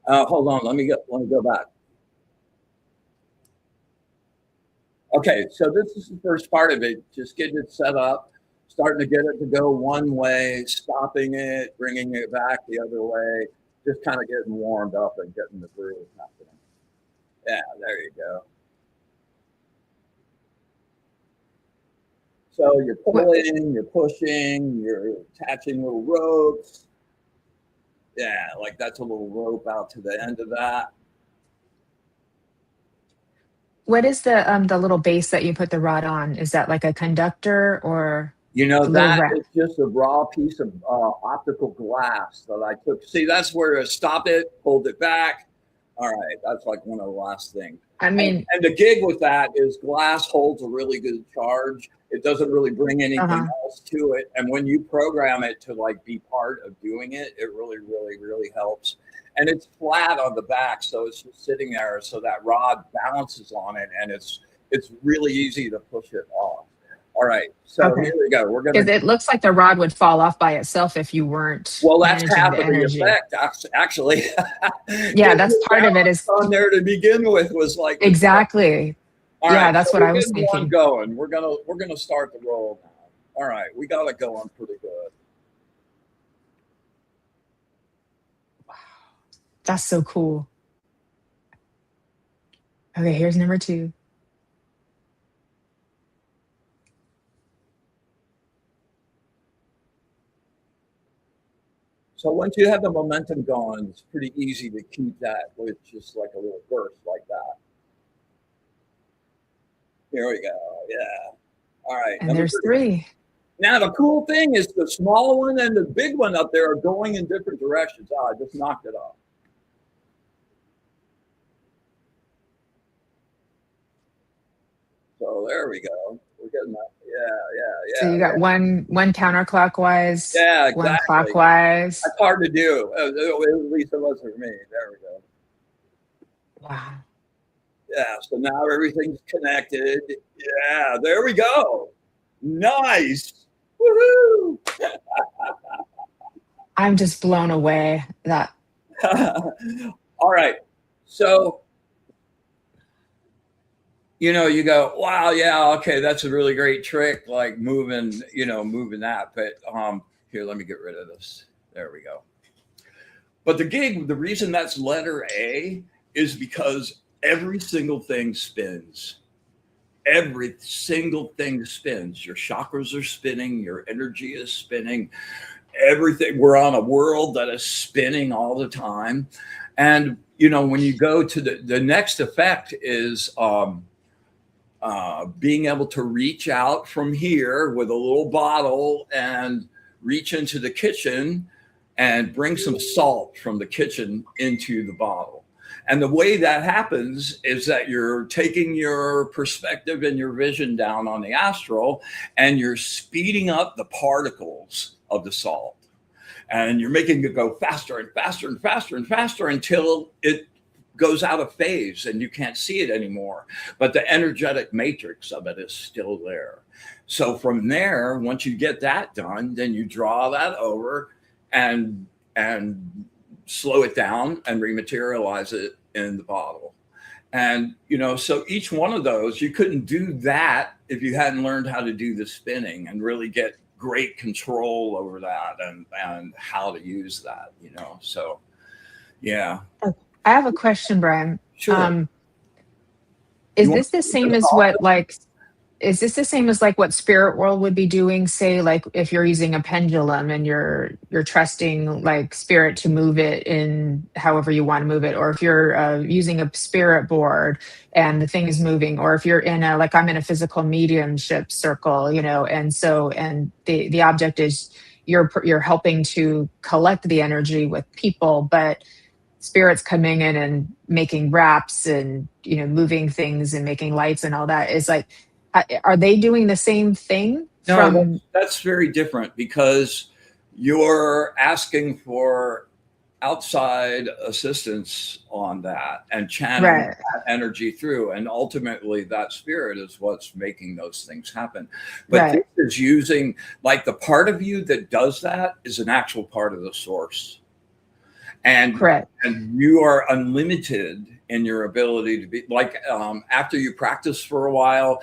[SPEAKER 3] Hold on, let me go back. Okay, so this is the first part of it. Just getting it set up, starting to get it to go one way, stopping it, bringing it back the other way, just kind of getting warmed up and getting the groove happening. Yeah, there you go. So you're pulling, you're pushing, you're attaching little ropes. Yeah, like that's a little rope out to the end of that.
[SPEAKER 2] What is the little base that you put the rod on? Is that like a conductor or
[SPEAKER 3] You know,
[SPEAKER 2] a little
[SPEAKER 3] that
[SPEAKER 2] wrap?
[SPEAKER 3] is just a raw piece of optical glass that I took. See, that's where I stopped it, pulled it back. All right, that's like one of the last things.
[SPEAKER 2] I mean,
[SPEAKER 3] And the gig with that is glass holds a really good charge. It doesn't really bring anything else to it. And when you program it to like be part of doing it, it really, really, really helps. And it's flat on the back, so it's just sitting there, so that rod balances on it, and it's really easy to push it off. All right, so here we go. We're gonna.
[SPEAKER 2] Because it looks like the rod would fall off by itself if you weren't.
[SPEAKER 3] Well, that's
[SPEAKER 2] managing
[SPEAKER 3] half
[SPEAKER 2] the
[SPEAKER 3] of the
[SPEAKER 2] energy.
[SPEAKER 3] effect, actually.
[SPEAKER 2] Yeah, that's part of it. Is
[SPEAKER 3] on there to begin with was like
[SPEAKER 2] exactly.
[SPEAKER 3] All
[SPEAKER 2] yeah,
[SPEAKER 3] right,
[SPEAKER 2] that's
[SPEAKER 3] so
[SPEAKER 2] what I
[SPEAKER 3] we're
[SPEAKER 2] was
[SPEAKER 3] getting one
[SPEAKER 2] thinking.
[SPEAKER 3] going. We're gonna start the roll now. All right, we got it going pretty good.
[SPEAKER 2] That's so cool. Okay, here's number 2.
[SPEAKER 3] So once you have the momentum going, it's pretty easy to keep that with just like a little burst like that. Here we go. Yeah. All right.
[SPEAKER 2] And there's 3.
[SPEAKER 3] Now the cool thing is the small one and the big one up there are going in different directions. Oh, I just knocked it off. So there we go. We're getting that. Yeah.
[SPEAKER 2] So you got one counterclockwise,
[SPEAKER 3] yeah, exactly.
[SPEAKER 2] one clockwise.
[SPEAKER 3] That's hard to do. At least it was for me. There we go.
[SPEAKER 2] Wow.
[SPEAKER 3] Yeah, so now everything's connected. Yeah, there we go. Nice. Woohoo!
[SPEAKER 2] I'm just blown away. That.
[SPEAKER 3] All right. So, you know, you go, wow, yeah, okay, that's a really great trick, like moving that. But here, let me get rid of this. There we go. But the gig, the reason that's letter A is because every single thing spins. Every single thing spins. Your chakras are spinning. Your energy is spinning. Everything. We're on a world that is spinning all the time. And, you know, when you go to the next effect is being able to reach out from here with a little bottle and reach into the kitchen and bring some salt from the kitchen into the bottle. And the way that happens is that you're taking your perspective and your vision down on the astral, and you're speeding up the particles of the salt. And you're making it go faster and faster and faster and faster until it goes out of phase and you can't see it anymore. But the energetic matrix of it is still there. So from there, once you get that done, then you draw that over and slow it down and rematerialize it in the bottle. And, you know, so each one of those, you couldn't do that if you hadn't learned how to do the spinning and really get great control over that and how to use that, you know. So, yeah.
[SPEAKER 2] I have a question, Brian.
[SPEAKER 3] Sure.
[SPEAKER 2] Is this the same as what, like, is this the same as like what spirit world would be doing? Say, like if you're using a pendulum and you're trusting like spirit to move it in however you want to move it, or if you're using a spirit board and the thing is moving, or if you're in a like I'm in a physical mediumship circle, and so and the object is you're helping to collect the energy with people, but spirits coming in and making wraps and moving things and making lights and all that is like are they doing the same thing
[SPEAKER 3] No,
[SPEAKER 2] from
[SPEAKER 3] that's very different because you're asking for outside assistance on that and channeling
[SPEAKER 2] right
[SPEAKER 3] that energy through. And ultimately, that spirit is what's making those things happen. But this
[SPEAKER 2] right
[SPEAKER 3] is using, like, the part of you that does that is an actual part of the source. And
[SPEAKER 2] correct
[SPEAKER 3] you are unlimited in your ability to be like after you practice for a while,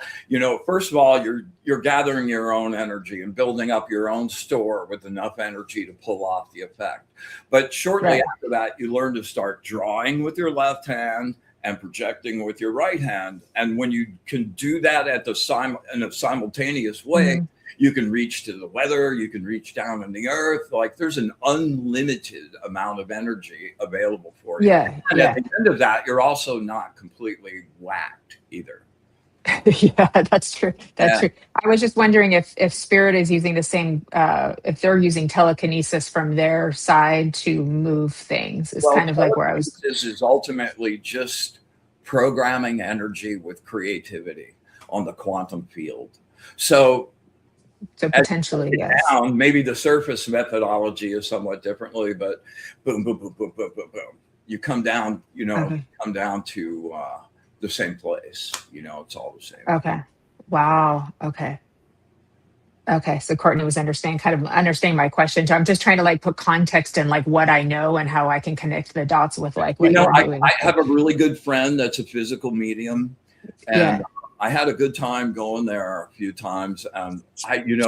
[SPEAKER 3] first of all, you're gathering your own energy and building up your own store with enough energy to pull off the effect. But shortly
[SPEAKER 2] right
[SPEAKER 3] after that, you learn to start drawing with your left hand and projecting with your right hand. And when you can do that in a simultaneous way,
[SPEAKER 2] hmm
[SPEAKER 3] you can reach to the weather, you can reach down in the earth. Like there's an unlimited amount of energy available for you.
[SPEAKER 2] yeah
[SPEAKER 3] And at
[SPEAKER 2] yeah
[SPEAKER 3] the end of that, you're also not completely whacked either.
[SPEAKER 2] yeah, that's true. That's
[SPEAKER 3] Yeah.
[SPEAKER 2] true. I was just wondering if spirit is using the same, if they're using telekinesis from their side to move things. It's
[SPEAKER 3] Well,
[SPEAKER 2] kind of like where I was.
[SPEAKER 3] telekinesis is ultimately just programming energy with creativity on the quantum field. So
[SPEAKER 2] So
[SPEAKER 3] as you break
[SPEAKER 2] potentially,
[SPEAKER 3] it
[SPEAKER 2] yes.
[SPEAKER 3] down, maybe the surface methodology is somewhat differently, but boom, boom, boom, boom, boom, boom, boom. You come down,
[SPEAKER 2] Okay.
[SPEAKER 3] to the same place. It's all the same.
[SPEAKER 2] Okay. Wow. Okay. Okay. So Courtney was understanding my question. So I'm just trying to like put context in like what I know and how I can connect the dots with like what you're
[SPEAKER 3] I
[SPEAKER 2] doing. So
[SPEAKER 3] have a really good friend that's a physical medium, and
[SPEAKER 2] yeah.
[SPEAKER 3] I had a good time going there a few times. And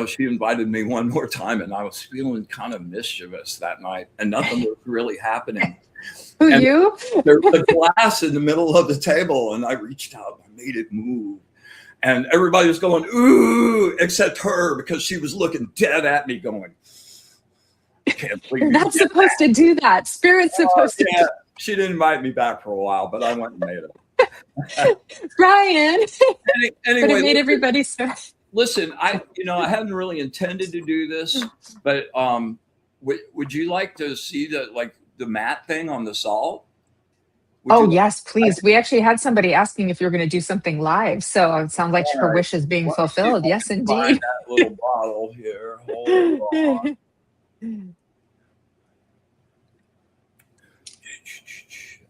[SPEAKER 3] she invited me one more time, and I was feeling kind of mischievous that night, and nothing was really happening.
[SPEAKER 2] Who
[SPEAKER 3] And
[SPEAKER 2] you?
[SPEAKER 3] there was a glass in the middle of the table, and I reached out and I made it move. And everybody was going, ooh, except her, because she was looking dead at me going, can't believe
[SPEAKER 2] You're
[SPEAKER 3] you
[SPEAKER 2] not
[SPEAKER 3] did
[SPEAKER 2] supposed to do that. Spirit's
[SPEAKER 3] that.
[SPEAKER 2] supposed to.
[SPEAKER 3] Yeah, she didn't invite me back for a while, but I went and made it.
[SPEAKER 2] Brian. But it
[SPEAKER 3] Anyway,
[SPEAKER 2] made everybody so.
[SPEAKER 3] listen, I hadn't really intended to do this, but would you like to see the mat thing on the salt? Would
[SPEAKER 2] Oh,
[SPEAKER 3] you
[SPEAKER 2] yes,
[SPEAKER 3] like?
[SPEAKER 2] please. We actually had somebody asking if you're going to do something live. So it sounds like
[SPEAKER 3] All
[SPEAKER 2] her
[SPEAKER 3] right.
[SPEAKER 2] wish is being
[SPEAKER 3] Let me see if
[SPEAKER 2] fulfilled.
[SPEAKER 3] I
[SPEAKER 2] Yes,
[SPEAKER 3] can find
[SPEAKER 2] indeed.
[SPEAKER 3] that little bottle here. Hold on.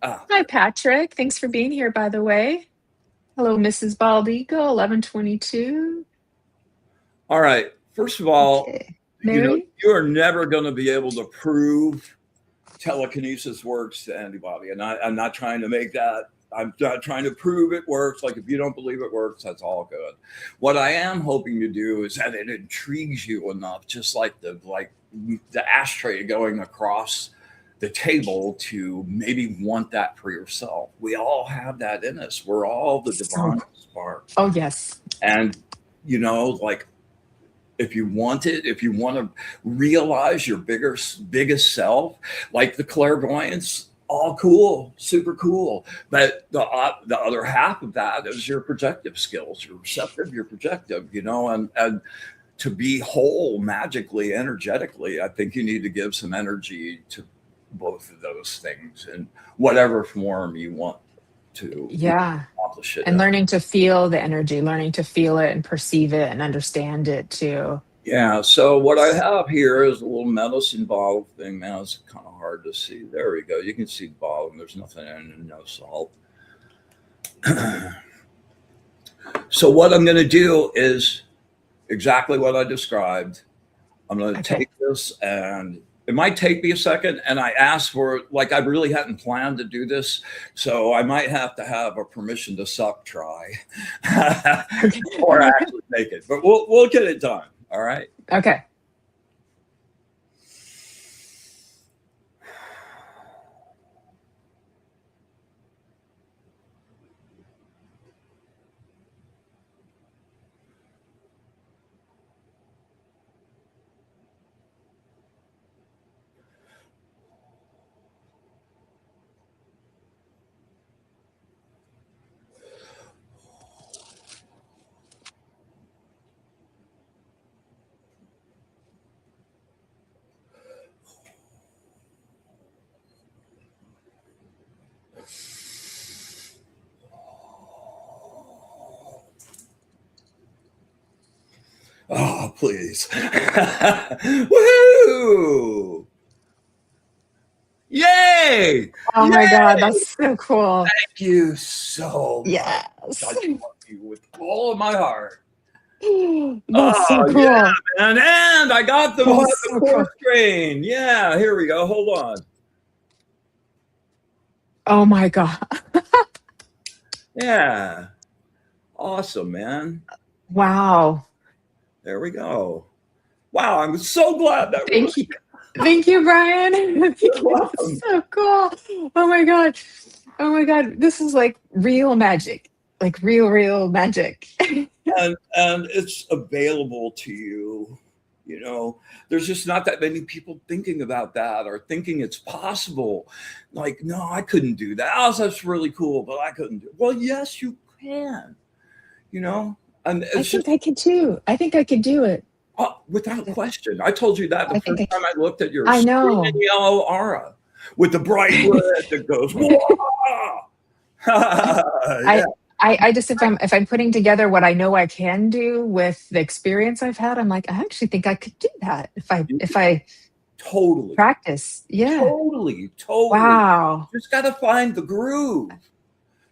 [SPEAKER 3] Ah,
[SPEAKER 2] Hi, Patrick. Thanks for being here, by the way. Hello, Mrs. Bald Eagle, 1122.
[SPEAKER 3] all right. First of all,
[SPEAKER 2] Okay. Mary?
[SPEAKER 3] you are never going to be able to prove telekinesis works to anybody. And I'm not trying to make that, I'm not trying to prove it works. Like if you don't believe it works, that's all good. What I am hoping to do is that it intrigues you enough, just like the ashtray going across the table, to maybe want that for yourself. We all have that in us. We're all the
[SPEAKER 2] So,
[SPEAKER 3] divine spark.
[SPEAKER 2] oh, yes.
[SPEAKER 3] And like if you want it, if you want to realize your biggest self, like the clairvoyance, all cool, super cool. But the other half of that is your projective skills. You're receptive, you're projective, and to be whole magically, energetically, I think you need to give some energy to both of those things in whatever form you want to
[SPEAKER 2] Yeah.
[SPEAKER 3] accomplish it
[SPEAKER 2] And
[SPEAKER 3] in.
[SPEAKER 2] learning to feel the energy, learning to feel it and perceive it and understand it too.
[SPEAKER 3] Yeah, so what I have here is a little medicine bottle thing. Now it's kind of hard to see. There we go. You can see the bottom. There's nothing in it, no salt. So what I'm going to do is exactly what I described. I'm going to
[SPEAKER 2] Okay.
[SPEAKER 3] take this, and it might take me a second. And I asked for, like, I really hadn't planned to do this, so I might have to have a permission to suck try or actually make it. But we'll get it done. All right.
[SPEAKER 2] Okay.
[SPEAKER 3] Oh, please. Woohoo! Yay!
[SPEAKER 2] Oh my God,
[SPEAKER 3] Yay!
[SPEAKER 2] that's so cool.
[SPEAKER 3] Thank you so much.
[SPEAKER 2] Yes.
[SPEAKER 3] I love you with all of my heart.
[SPEAKER 2] That's so
[SPEAKER 3] Oh,
[SPEAKER 2] cool.
[SPEAKER 3] yeah, man. And I got the
[SPEAKER 2] That's so cool.
[SPEAKER 3] fourth strain. Yeah, here we go. Hold on.
[SPEAKER 2] Oh my God.
[SPEAKER 3] Yeah. Awesome, man.
[SPEAKER 2] Wow.
[SPEAKER 3] There we go. Wow, I'm so glad that
[SPEAKER 2] Thank
[SPEAKER 3] worked.
[SPEAKER 2] you. Thank you, Brian.
[SPEAKER 3] You're welcome.
[SPEAKER 2] That's so cool. Oh my God. Oh my God. This is like real magic. Like real magic.
[SPEAKER 3] And it's available to you. You know, there's just not that many people thinking about that or thinking it's possible. Like, no, I couldn't do that. Oh, that's really cool, but I couldn't do it. Well, yes, you can. You know, and
[SPEAKER 2] I
[SPEAKER 3] it's
[SPEAKER 2] think
[SPEAKER 3] just
[SPEAKER 2] I could too. I think I could do it.
[SPEAKER 3] without question. I told you that the
[SPEAKER 2] I think
[SPEAKER 3] first time I looked at your
[SPEAKER 2] I know.
[SPEAKER 3] screaming yellow aura with the bright red that goes. Yeah.
[SPEAKER 2] I just if I'm putting together what I know I can do with the experience I've had, I'm like, I actually think I could do that if I
[SPEAKER 3] Totally.
[SPEAKER 2] practice. Yeah.
[SPEAKER 3] Totally.
[SPEAKER 2] Wow.
[SPEAKER 3] You just got to find the groove.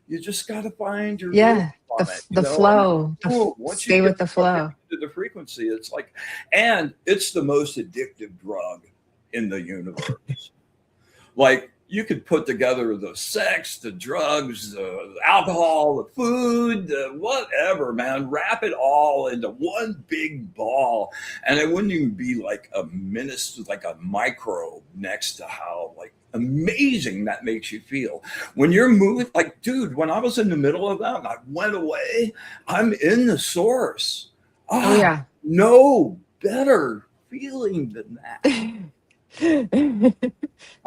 [SPEAKER 3] You just got to find your
[SPEAKER 2] Yeah.
[SPEAKER 3] groove on it,
[SPEAKER 2] The flow.
[SPEAKER 3] Once
[SPEAKER 2] Stay
[SPEAKER 3] you
[SPEAKER 2] with the flow.
[SPEAKER 3] to the frequency, it's like, and it's the most addictive drug in the universe. Like, you could put together the sex, the drugs, the alcohol, the food, the whatever, man, wrap it all into one big ball. And it wouldn't even be like a minister, like a microbe next to how like amazing that makes you feel. When you're moving, like, dude, when I was in the middle of that and I went away, I'm in the source.
[SPEAKER 2] Oh yeah.
[SPEAKER 3] No better feeling than that.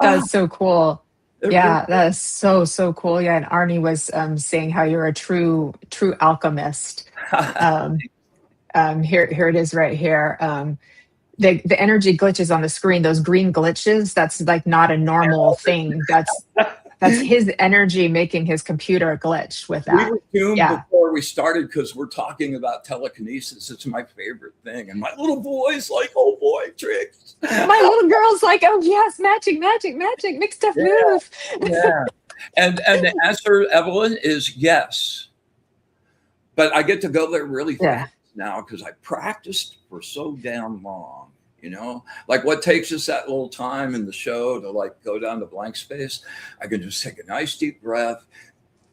[SPEAKER 2] That's so cool. Yeah,
[SPEAKER 3] Really,
[SPEAKER 2] that is so cool. Yeah, and Arnie was saying how you're a true alchemist. Here it is right here. The energy glitches on the screen, those green glitches, that's like not a normal thing. That's his energy making his computer glitch with that.
[SPEAKER 3] we were tuned
[SPEAKER 2] Yeah.
[SPEAKER 3] before we started because we're talking about telekinesis. It's my favorite thing. And my little boy's like, oh boy, tricks.
[SPEAKER 2] My little girl's like, oh yes, magic, make stuff move.
[SPEAKER 3] Yeah. And the answer, Evelyn, is yes. But I get to go there really fast now because I practiced for so damn long. You know, like what takes us that little time in the show to like go down to blank space, I can just take a nice deep breath,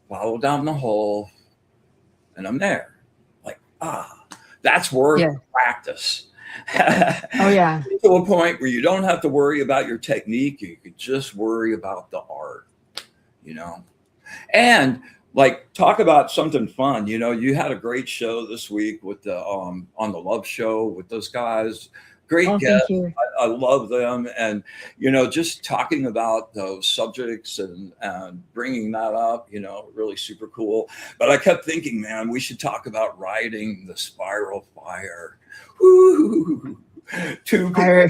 [SPEAKER 3] follow down the hole, and I'm there. Like, that's worth practice.
[SPEAKER 2] Oh yeah.
[SPEAKER 3] To a point where you don't have to worry about your technique. You could just worry about the art, you know? And like, talk about something fun. You know, you had a great show this week with the, on the Love Show with those guys. Great guests.
[SPEAKER 2] Thank you.
[SPEAKER 3] I love them. And, you know, just talking about those subjects and bringing that up, you know, really super cool. But I kept thinking, man, we should talk about riding the spiral fire. Woo! Two people,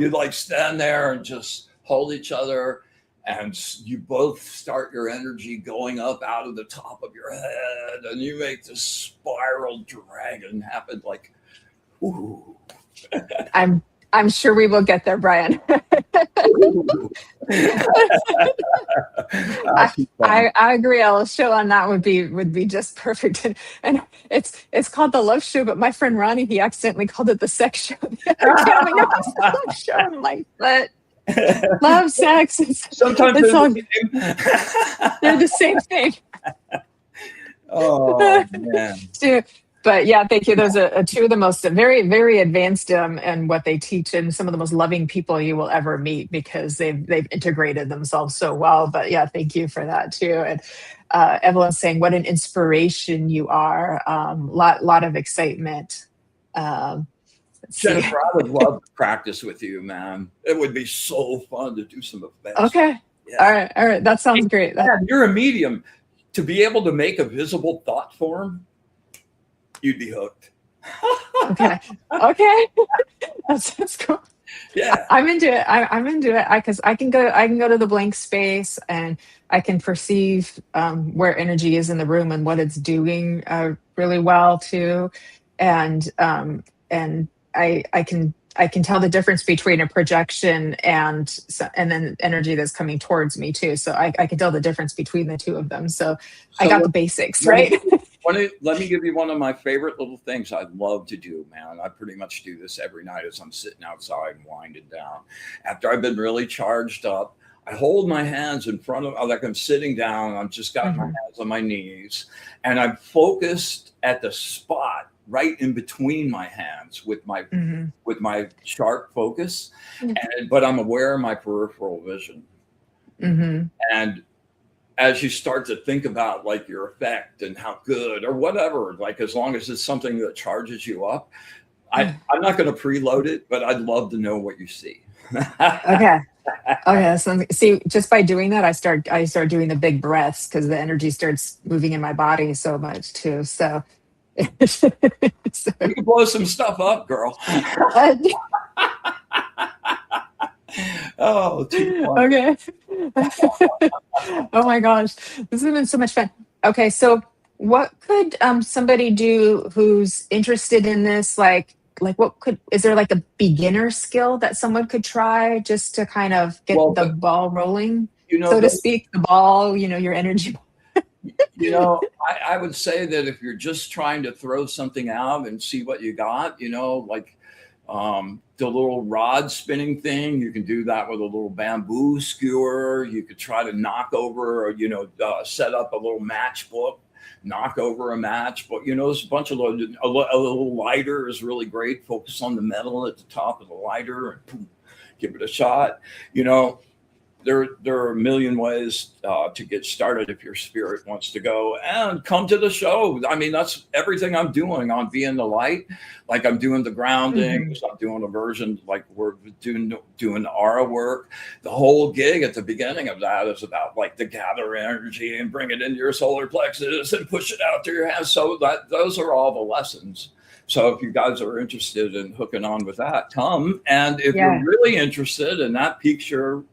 [SPEAKER 3] you like stand there and just hold each other. And you both start your energy going up out of the top of your head. And you make this spiral dragon happen like, ooh.
[SPEAKER 2] I'm sure we will get there, Brian. I agree. A show on that would be just perfect. And it's called the Love Show, but my friend Ronnie, he accidentally called it the Sex Show the other day. I'm like, no, it's the Love Show. I'm like, but love, sex.
[SPEAKER 3] Sometimes
[SPEAKER 2] they're the same thing.
[SPEAKER 3] Oh man.
[SPEAKER 2] But yeah, thank you. Those are two of the most very, very advanced and what they teach, and some of the most loving people you will ever meet because they've integrated themselves so well. But yeah, thank you for that too. And Evelyn's saying, "What an inspiration you are!" Lot of excitement.
[SPEAKER 3] Jennifer, I would love to practice with you, man. It would be so fun to do some events.
[SPEAKER 2] Okay. Yeah. All right. That sounds great.
[SPEAKER 3] Man, you're a medium. To be able to make a visible thought form, you'd be hooked.
[SPEAKER 2] Okay. That's cool.
[SPEAKER 3] Yeah.
[SPEAKER 2] I'm into it. I'm into it because I can go to the blank space and I can perceive where energy is in the room and what it's doing really well too. and I can tell the difference between a projection and then energy that's coming towards me too. So I can tell the difference between the two of them. So I got the basics, right?
[SPEAKER 3] Let me give you one of my favorite little things I love to do, man. I pretty much do this every night as I'm sitting outside and winding down. After I've been really charged up, I hold my hands in front of, like I'm sitting down, I've just got my hands on my knees, and I'm focused at the spot right in between my hands with my sharp focus, but I'm aware of my peripheral vision. And as you start to think about like your effect and how good or whatever, like as long as it's something that charges you up, I'm not going to preload it, but I'd love to know what you see.
[SPEAKER 2] Okay. So see, just by doing that, I start doing the big breaths because the energy starts moving in my body so much too. So
[SPEAKER 3] you can blow some stuff up, girl. Oh, too fun.
[SPEAKER 2] Okay. Oh my gosh, this has been so much fun. Okay, so what could somebody do who's interested in this? Is there like a beginner skill that someone could try just to kind of get the ball rolling, so to speak, the ball, your energy?
[SPEAKER 3] I would say that if you're just trying to throw something out and see what you got, like the little rod spinning thing, you can do that with a little bamboo skewer. You could try to knock over or, set up a little matchbook, knock over a match. But, there's a bunch of a little lighter is really great. Focus on the metal at the top of the lighter and boom, give it a shot. There are a million ways to get started if your spirit wants to go, and come to the show. I mean, that's everything I'm doing on Being the Light. Like I'm doing the groundings, I'm doing a version, like we're doing aura work. The whole gig at the beginning of that is about like to gather energy and bring it into your solar plexus and push it out to your hands. So those are all the lessons. So if you guys are interested in hooking on with that, come. And if you're really interested and that piques your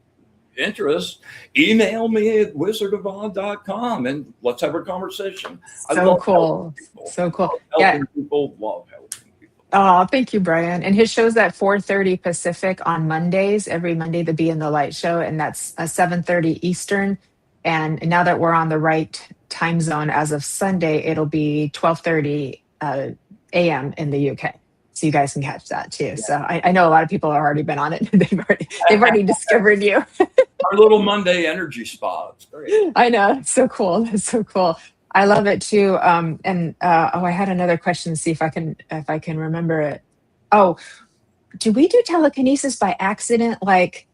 [SPEAKER 3] interest, email me at wizardofon.com and let's have a conversation.
[SPEAKER 2] So cool.
[SPEAKER 3] People love helping people.
[SPEAKER 2] Oh, thank you, Brian. And his show's at 4:30 Pacific on Mondays, every Monday, the Be in the Light show, and that's 7:30 Eastern. And now that we're on the right time zone as of Sunday, it'll be 12:30 a.m. in the UK. So you guys can catch that too. Yeah. So I know a lot of people have already been on it. They've already discovered you.
[SPEAKER 3] Our little Monday energy spa. It's great.
[SPEAKER 2] I know. It's so cool. It's so cool. I love it too. I had another question to see if I can remember it. Oh, do we do telekinesis by accident? Like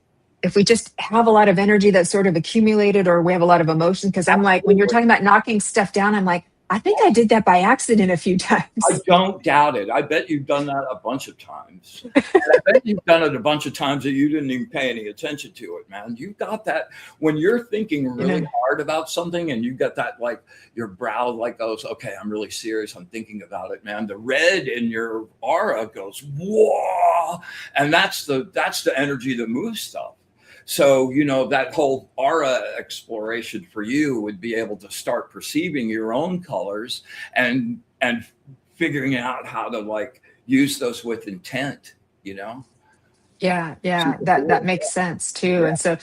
[SPEAKER 2] if we just have a lot of energy that's sort of accumulated, or we have a lot of emotion? Because I'm like, when you're talking about knocking stuff down, I'm like, I think I did that by accident a few times.
[SPEAKER 3] I don't doubt it. I bet you've done that a bunch of times. And I bet you've done it a bunch of times that you didn't even pay any attention to it, man. You got that when you're thinking really hard about something and you got that, like your brow like goes, okay, I'm really serious. I'm thinking about it, man. The red in your aura goes, whoa. And that's the energy that moves stuff. So, that whole aura exploration for you would be able to start perceiving your own colors and figuring out how to like use those with intent, Yeah.
[SPEAKER 2] That makes sense too. Yeah. And so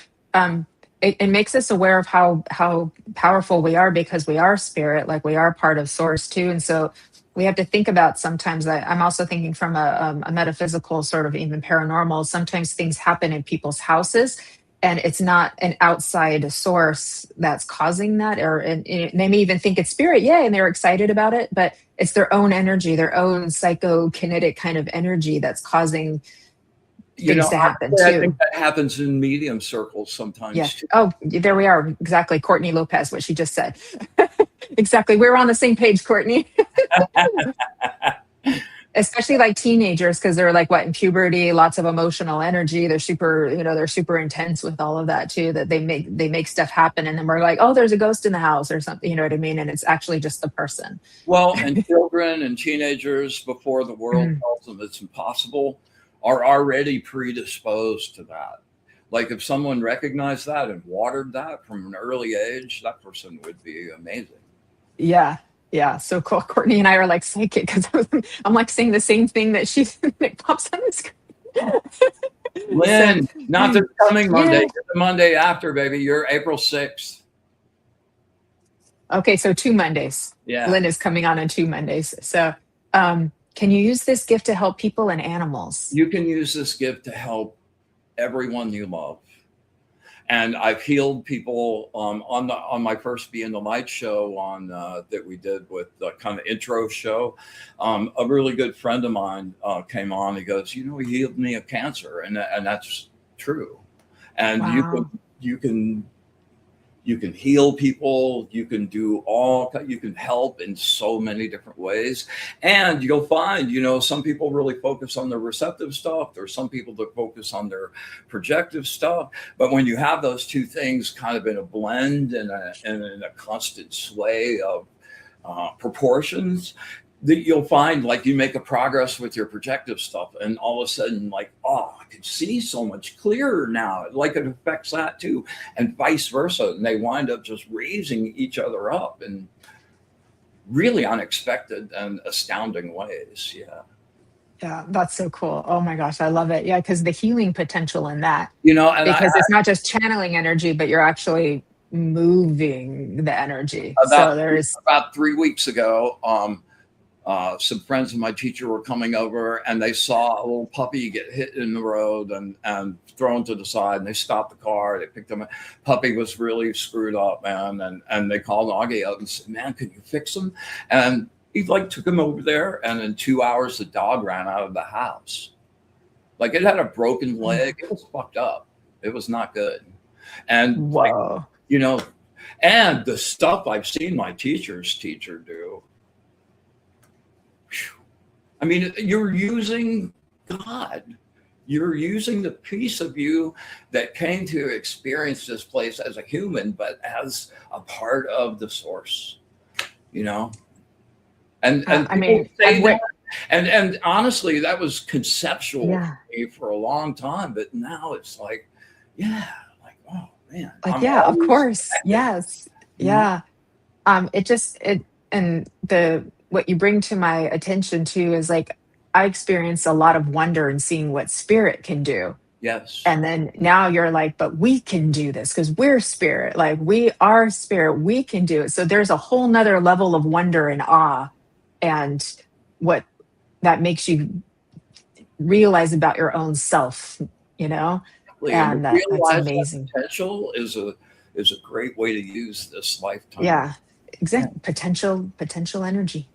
[SPEAKER 2] it makes us aware of how powerful we are, because we are spirit, like we are part of source too. And so we have to think about, sometimes that I'm also thinking from a metaphysical sort of even paranormal, sometimes things happen in people's houses and it's not an outside source that's causing that, and they may even think it's spirit, and they're excited about it, but it's their own energy, their own psychokinetic kind of energy that's causing things to happen too.
[SPEAKER 3] I think that happens in medium circles sometimes.
[SPEAKER 2] Yeah. Oh, there we are. Exactly. Courtney Lopez, what she just said. Exactly. We're on the same page, Courtney. Especially like teenagers, because they're like in puberty, lots of emotional energy. They're super intense with all of that too, that they make stuff happen. And then we're like, oh, there's a ghost in the house or something, you know what I mean? And it's actually just the person.
[SPEAKER 3] Well, and children and teenagers, before the world tells them it's impossible, are already predisposed to that. Like if someone recognized that and watered that from an early age, that person would be amazing.
[SPEAKER 2] Yeah. Yeah, so cool. Courtney and I are like psychic because I'm like saying the same thing that that pops on the screen. So,
[SPEAKER 3] Lynn, not this coming Monday,
[SPEAKER 2] yeah.
[SPEAKER 3] the Monday after, baby. You're April 6th.
[SPEAKER 2] Okay, so 2 Mondays.
[SPEAKER 3] Yeah.
[SPEAKER 2] Lynn is coming on 2 Mondays. So, can you use this gift to help people and animals?
[SPEAKER 3] You can use this gift to help everyone you love. And I've healed people on my first Be in the Light show that we did with the kind of intro show. A really good friend of mine came on. He goes, he healed me of cancer, and that's true. And
[SPEAKER 2] Wow.
[SPEAKER 3] you can heal people. You can help in so many different ways. And you'll find, some people really focus on the receptive stuff. There's some people that focus on their projective stuff. But when you have those two things kind of in a blend and in a constant sway of proportions, that you'll find like you make a progress with your projective stuff, and all of a sudden, like, I can see so much clearer now. Like it affects that too, and vice versa. And they wind up just raising each other up in really unexpected and astounding ways. Yeah.
[SPEAKER 2] Yeah, that's so cool. Oh my gosh, I love it. Yeah, because the healing potential in that,
[SPEAKER 3] And
[SPEAKER 2] because it's not just channeling energy, but you're actually moving the energy.
[SPEAKER 3] About 3 weeks ago, some friends of my teacher were coming over, and they saw a little puppy get hit in the road and thrown to the side, and they stopped the car. They picked him up. Puppy was really screwed up, man. And they called Augie up and said, man, can you fix him? And he took him over there. And in 2 hours, the dog ran out of the house. Like it had a broken leg. It was fucked up. It was not good. And
[SPEAKER 2] whoa.
[SPEAKER 3] And the stuff I've seen my teacher do. I mean, you're using God. You're using the piece of you that came to experience this place as a human, but as a part of the source, And
[SPEAKER 2] I mean,
[SPEAKER 3] and honestly, that was conceptual
[SPEAKER 2] Yeah.
[SPEAKER 3] for me for a long time, but now it's like, oh man,
[SPEAKER 2] like, yeah, of course, yes, yeah. What you bring to my attention too is like I experience a lot of wonder in seeing what spirit can do.
[SPEAKER 3] Yes.
[SPEAKER 2] And then now you're like, but we can do this because we're spirit. Like we are spirit, we can do it. So there's a whole nother level of wonder and awe, and what that makes you realize about your own self, and that's amazing.
[SPEAKER 3] Potential is a great way to use this lifetime.
[SPEAKER 2] Yeah, exactly. Potential energy.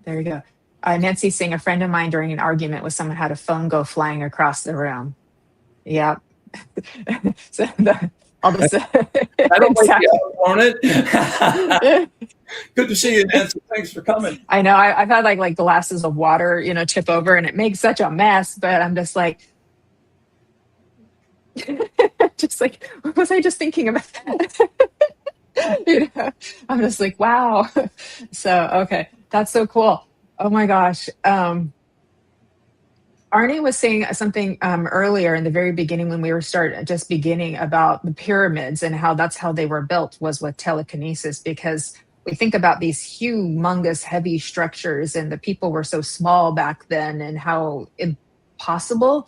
[SPEAKER 2] There you go. Nancy's saying a friend of mine during an argument with someone had a phone go flying across the room. Yeah. So all this.
[SPEAKER 3] I don't like you on it. Good to see you, Nancy. Thanks for coming.
[SPEAKER 2] I know. I've had like glasses of water, tip over, and it makes such a mess. But I'm just like, what was I just thinking about? I'm just like, wow. So okay, that's so cool. Oh my gosh. Arnie was saying something earlier in the very beginning when we were beginning about the pyramids and how that's how they were built was with telekinesis, because we think about these humongous heavy structures and the people were so small back then, and how impossible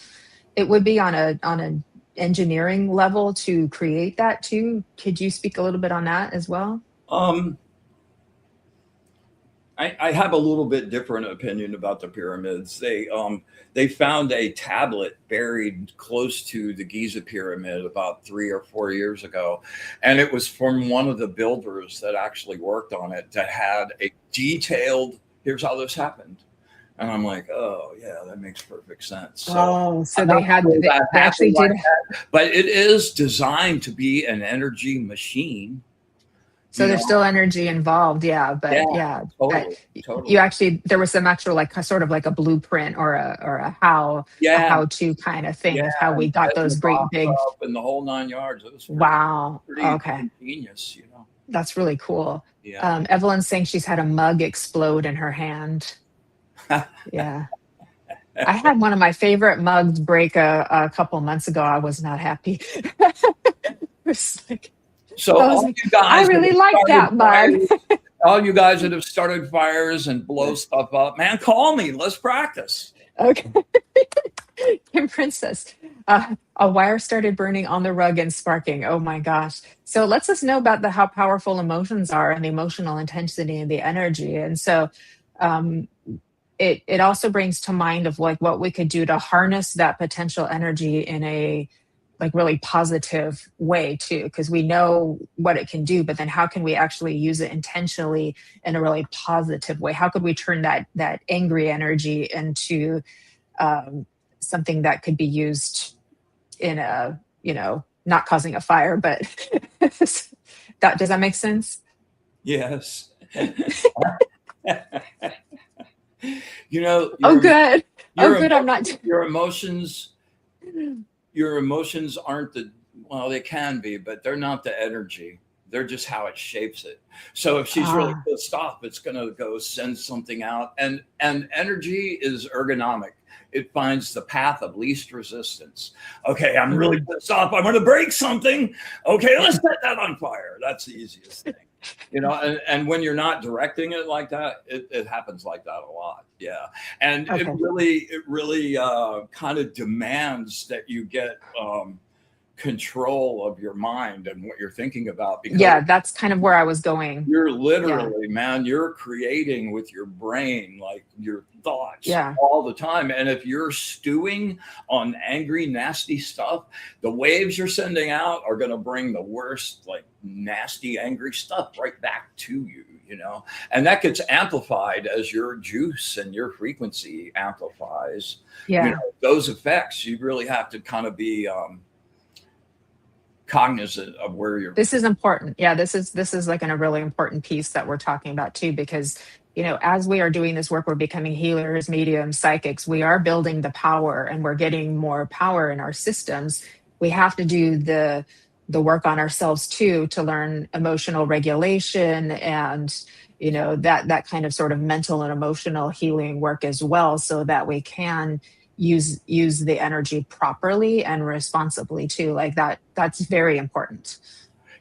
[SPEAKER 2] it would be on an engineering level to create that too. Could you speak a little bit on that as well?
[SPEAKER 3] I have a little bit different opinion about the pyramids. They found a tablet buried close to the Giza pyramid about 3 or 4 years ago. And it was from one of the builders that actually worked on it that had a detailed, here's how this happened. And I'm like, oh yeah, that makes perfect sense.
[SPEAKER 2] So they actually did.
[SPEAKER 3] But it is designed to be an energy machine.
[SPEAKER 2] So there's still energy involved, yeah. But
[SPEAKER 3] totally.
[SPEAKER 2] You actually, there was some actual sort of like a blueprint or a how-to kind of thing of how we got those great big
[SPEAKER 3] and the whole 9 yards. It was
[SPEAKER 2] pretty
[SPEAKER 3] genius,
[SPEAKER 2] That's really cool.
[SPEAKER 3] Yeah.
[SPEAKER 2] Evelyn's saying she's had a mug explode in her hand. Yeah. I had one of my favorite mugs break a couple months ago. I was not happy. It was like,
[SPEAKER 3] so all you guys,
[SPEAKER 2] I really like that mug.
[SPEAKER 3] all you guys that have started fires and blow stuff up, man, call me. Let's practice.
[SPEAKER 2] Okay. Kim Princess, a wire started burning on the rug and sparking. Oh my gosh. So lets us know about how powerful emotions are and the emotional intensity and the energy. And so um, it also brings to mind of like what we could do to harness that potential energy in a like really positive way too, because we know what it can do, but then how can we actually use it intentionally in a really positive way? How could we turn that angry energy into something that could be used in a, not causing a fire, but does that make sense?
[SPEAKER 3] Yes. You know,
[SPEAKER 2] Oh, good.
[SPEAKER 3] Your,
[SPEAKER 2] oh, good. I'm not.
[SPEAKER 3] Your emotions aren't well, they can be, but they're not the energy. They're just how it shapes it. So if she's really pissed off, it's going to go send something out. And energy is ergonomic. It finds the path of least resistance. Okay, I'm really pissed off. I'm going to break something. Okay, let's set that on fire. That's the easiest thing. And when you're not directing it like that, it happens like that a lot. Yeah. And it really kind of demands that you get control of your mind and what you're thinking about. Because
[SPEAKER 2] that's kind of where I was going.
[SPEAKER 3] You're literally, man, you're creating with your brain, like your thoughts all the time. And if you're stewing on angry, nasty stuff, the waves you're sending out are going to bring the worst, like nasty, angry stuff right back to you, and that gets amplified as your juice and your frequency amplifies. Those effects, you really have to kind of be cognizant of where you're.
[SPEAKER 2] This is important. This is like a really important piece that we're talking about too, because as we are doing this work, we're becoming healers, mediums, psychics. We are building the power, and we're getting more power in our systems. We have to do the work on ourselves too, to learn emotional regulation and that kind of sort of mental and emotional healing work as well, so that we can use the energy properly and responsibly too. Like that's very important.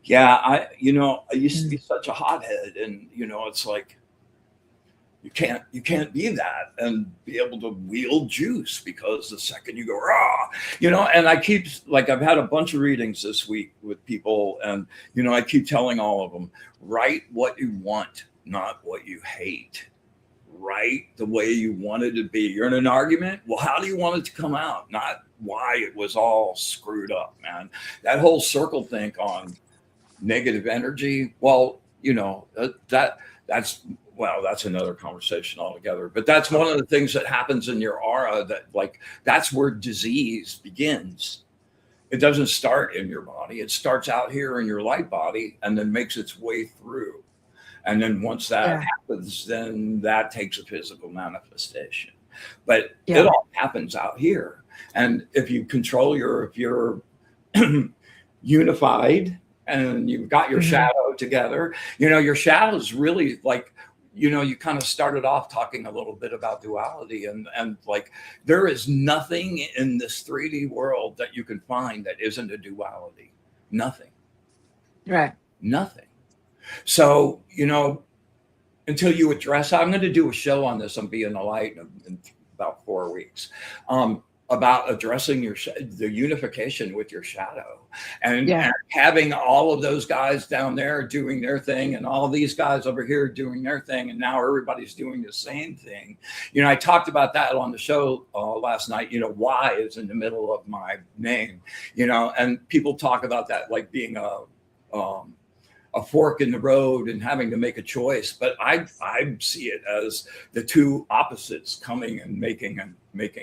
[SPEAKER 3] I used to be such a hothead, and it's like you can't be that and be able to wield juice, because the second you go raw, and I keep, like, I've had a bunch of readings this week with people, and I keep telling all of them, write what you want, not what you hate. Write the way you want it to be. You're in an argument. Well, how do you want it to come out? Not why it was all screwed up, man. That whole circle think on negative energy. Well, that's another conversation altogether. But that's one of the things that happens in your aura, that's where disease begins. It doesn't start in your body. It starts out here in your light body and then makes its way through. And then once that happens, then that takes a physical manifestation. But it all happens out here. And if you control if you're unified and you've got your shadow together, your shadow is really like, you kind of started off talking a little bit about duality, and like there is nothing in this 3D world that you can find that isn't a duality. Nothing.
[SPEAKER 2] Right.
[SPEAKER 3] Nothing. So, until you address, I'm going to do a show on this on Being a Light in about 4 weeks, about addressing the unification with your shadow, and having all of those guys down there doing their thing, and all these guys over here doing their thing, and now everybody's doing the same thing. I talked about that on the show last night. Y is in the middle of my name, and people talk about that like being a fork in the road and having to make a choice. But I see it as the two opposites coming and making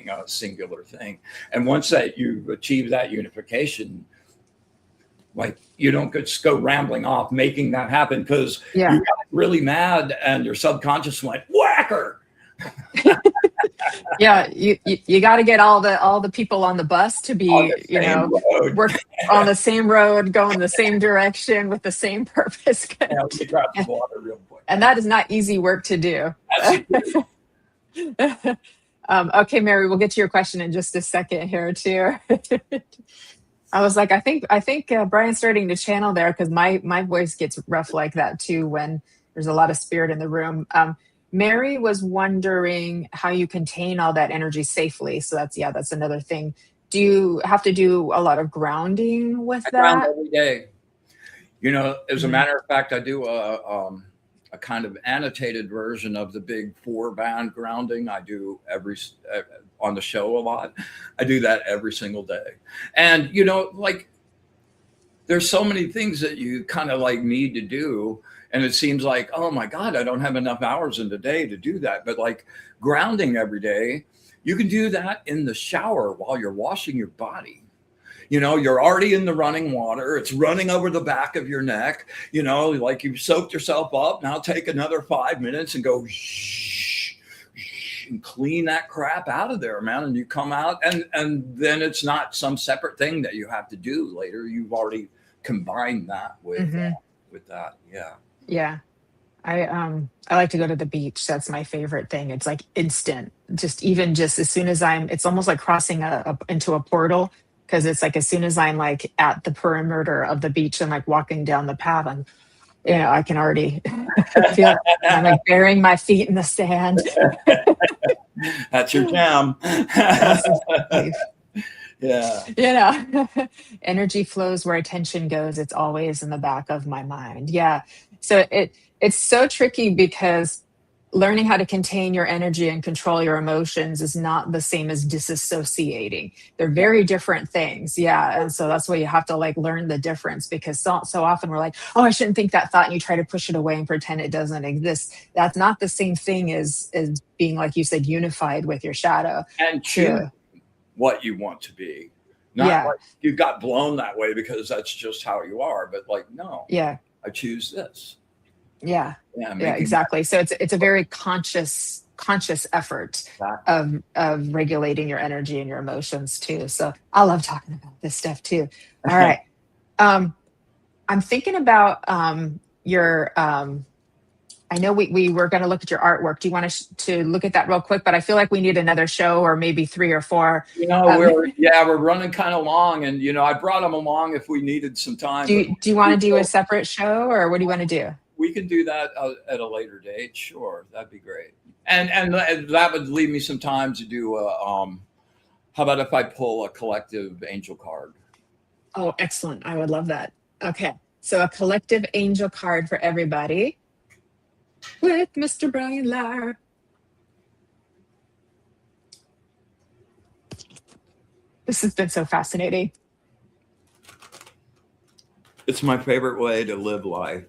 [SPEAKER 3] a singular thing. And once that you achieve that unification, like you don't just go rambling off making that happen, because you got really mad and your subconscious went whacker.
[SPEAKER 2] You got to get all the people on the bus to be work on the same road, going the same direction with the same purpose.
[SPEAKER 3] Grab the water real quick.
[SPEAKER 2] And that is not easy work to do. Okay, Mary, we'll get to your question in just a second here too. I was like, I think Brian's starting to channel there, because my voice gets rough like that too when there's a lot of spirit in the room. Mary was wondering how you contain all that energy safely. So that's another thing. Do you have to do a lot of grounding with
[SPEAKER 3] I ground
[SPEAKER 2] that?
[SPEAKER 3] every day. You know, as a matter of fact, I do a kind of annotated version of the big 4-band grounding. I do on the show a lot. I do that every single day. And, you know, like there's so many things that you kind of like need to do. And it seems like, oh my God, I don't have enough hours in the day to do that. But like grounding every day, you can do that in the shower while you're washing your body. You know, you're already in the running water. It's running over the back of your neck. You know, like you've soaked yourself up. Now take another 5 minutes and go shh, shh, and clean that crap out of there, man. And you come out, and then it's not some separate thing that you have to do later. You've already combined that with that. Yeah.
[SPEAKER 2] Yeah. I like to go to the beach. That's my favorite thing. It's like instant. Just as soon as it's almost like crossing into a portal, because it's like as soon as I'm like at the perimeter of the beach and like walking down the path, I can already feel it. I'm like burying my feet in the sand.
[SPEAKER 3] That's your jam. Yeah.
[SPEAKER 2] You know, energy flows where attention goes. It's always in the back of my mind. Yeah. So it's so tricky because learning how to contain your energy and control your emotions is not the same as disassociating. They're very different things. Yeah. And so that's why you have to like learn the difference, because so often we're like, oh, I shouldn't think that thought. And you try to push it away and pretend it doesn't exist. That's not the same thing as being, like you said, unified with your shadow.
[SPEAKER 3] And choose what you want to be. Not like you got blown that way because that's just how you are. But like, no.
[SPEAKER 2] Yeah.
[SPEAKER 3] I choose this.
[SPEAKER 2] Yeah, exactly. So it's a very conscious effort of regulating your energy and your emotions too. So I love talking about this stuff too. All right. I'm thinking about your I know we were going to look at your artwork. Do you want to look at that real quick? But I feel like we need another show, or maybe 3 or 4.
[SPEAKER 3] You know, we're running kind of long, and you know, I brought them along if we needed some time.
[SPEAKER 2] Do you want to do a separate show, or what do you want to do?
[SPEAKER 3] We can do that at a later date. Sure, that'd be great. And that would leave me some time to do how about if I pull a collective angel card?
[SPEAKER 2] Oh, excellent. I would love that. Okay. So a collective angel card for everybody with Mr. Bryan Lahr. This has been so fascinating.
[SPEAKER 3] It's my favorite way to live life.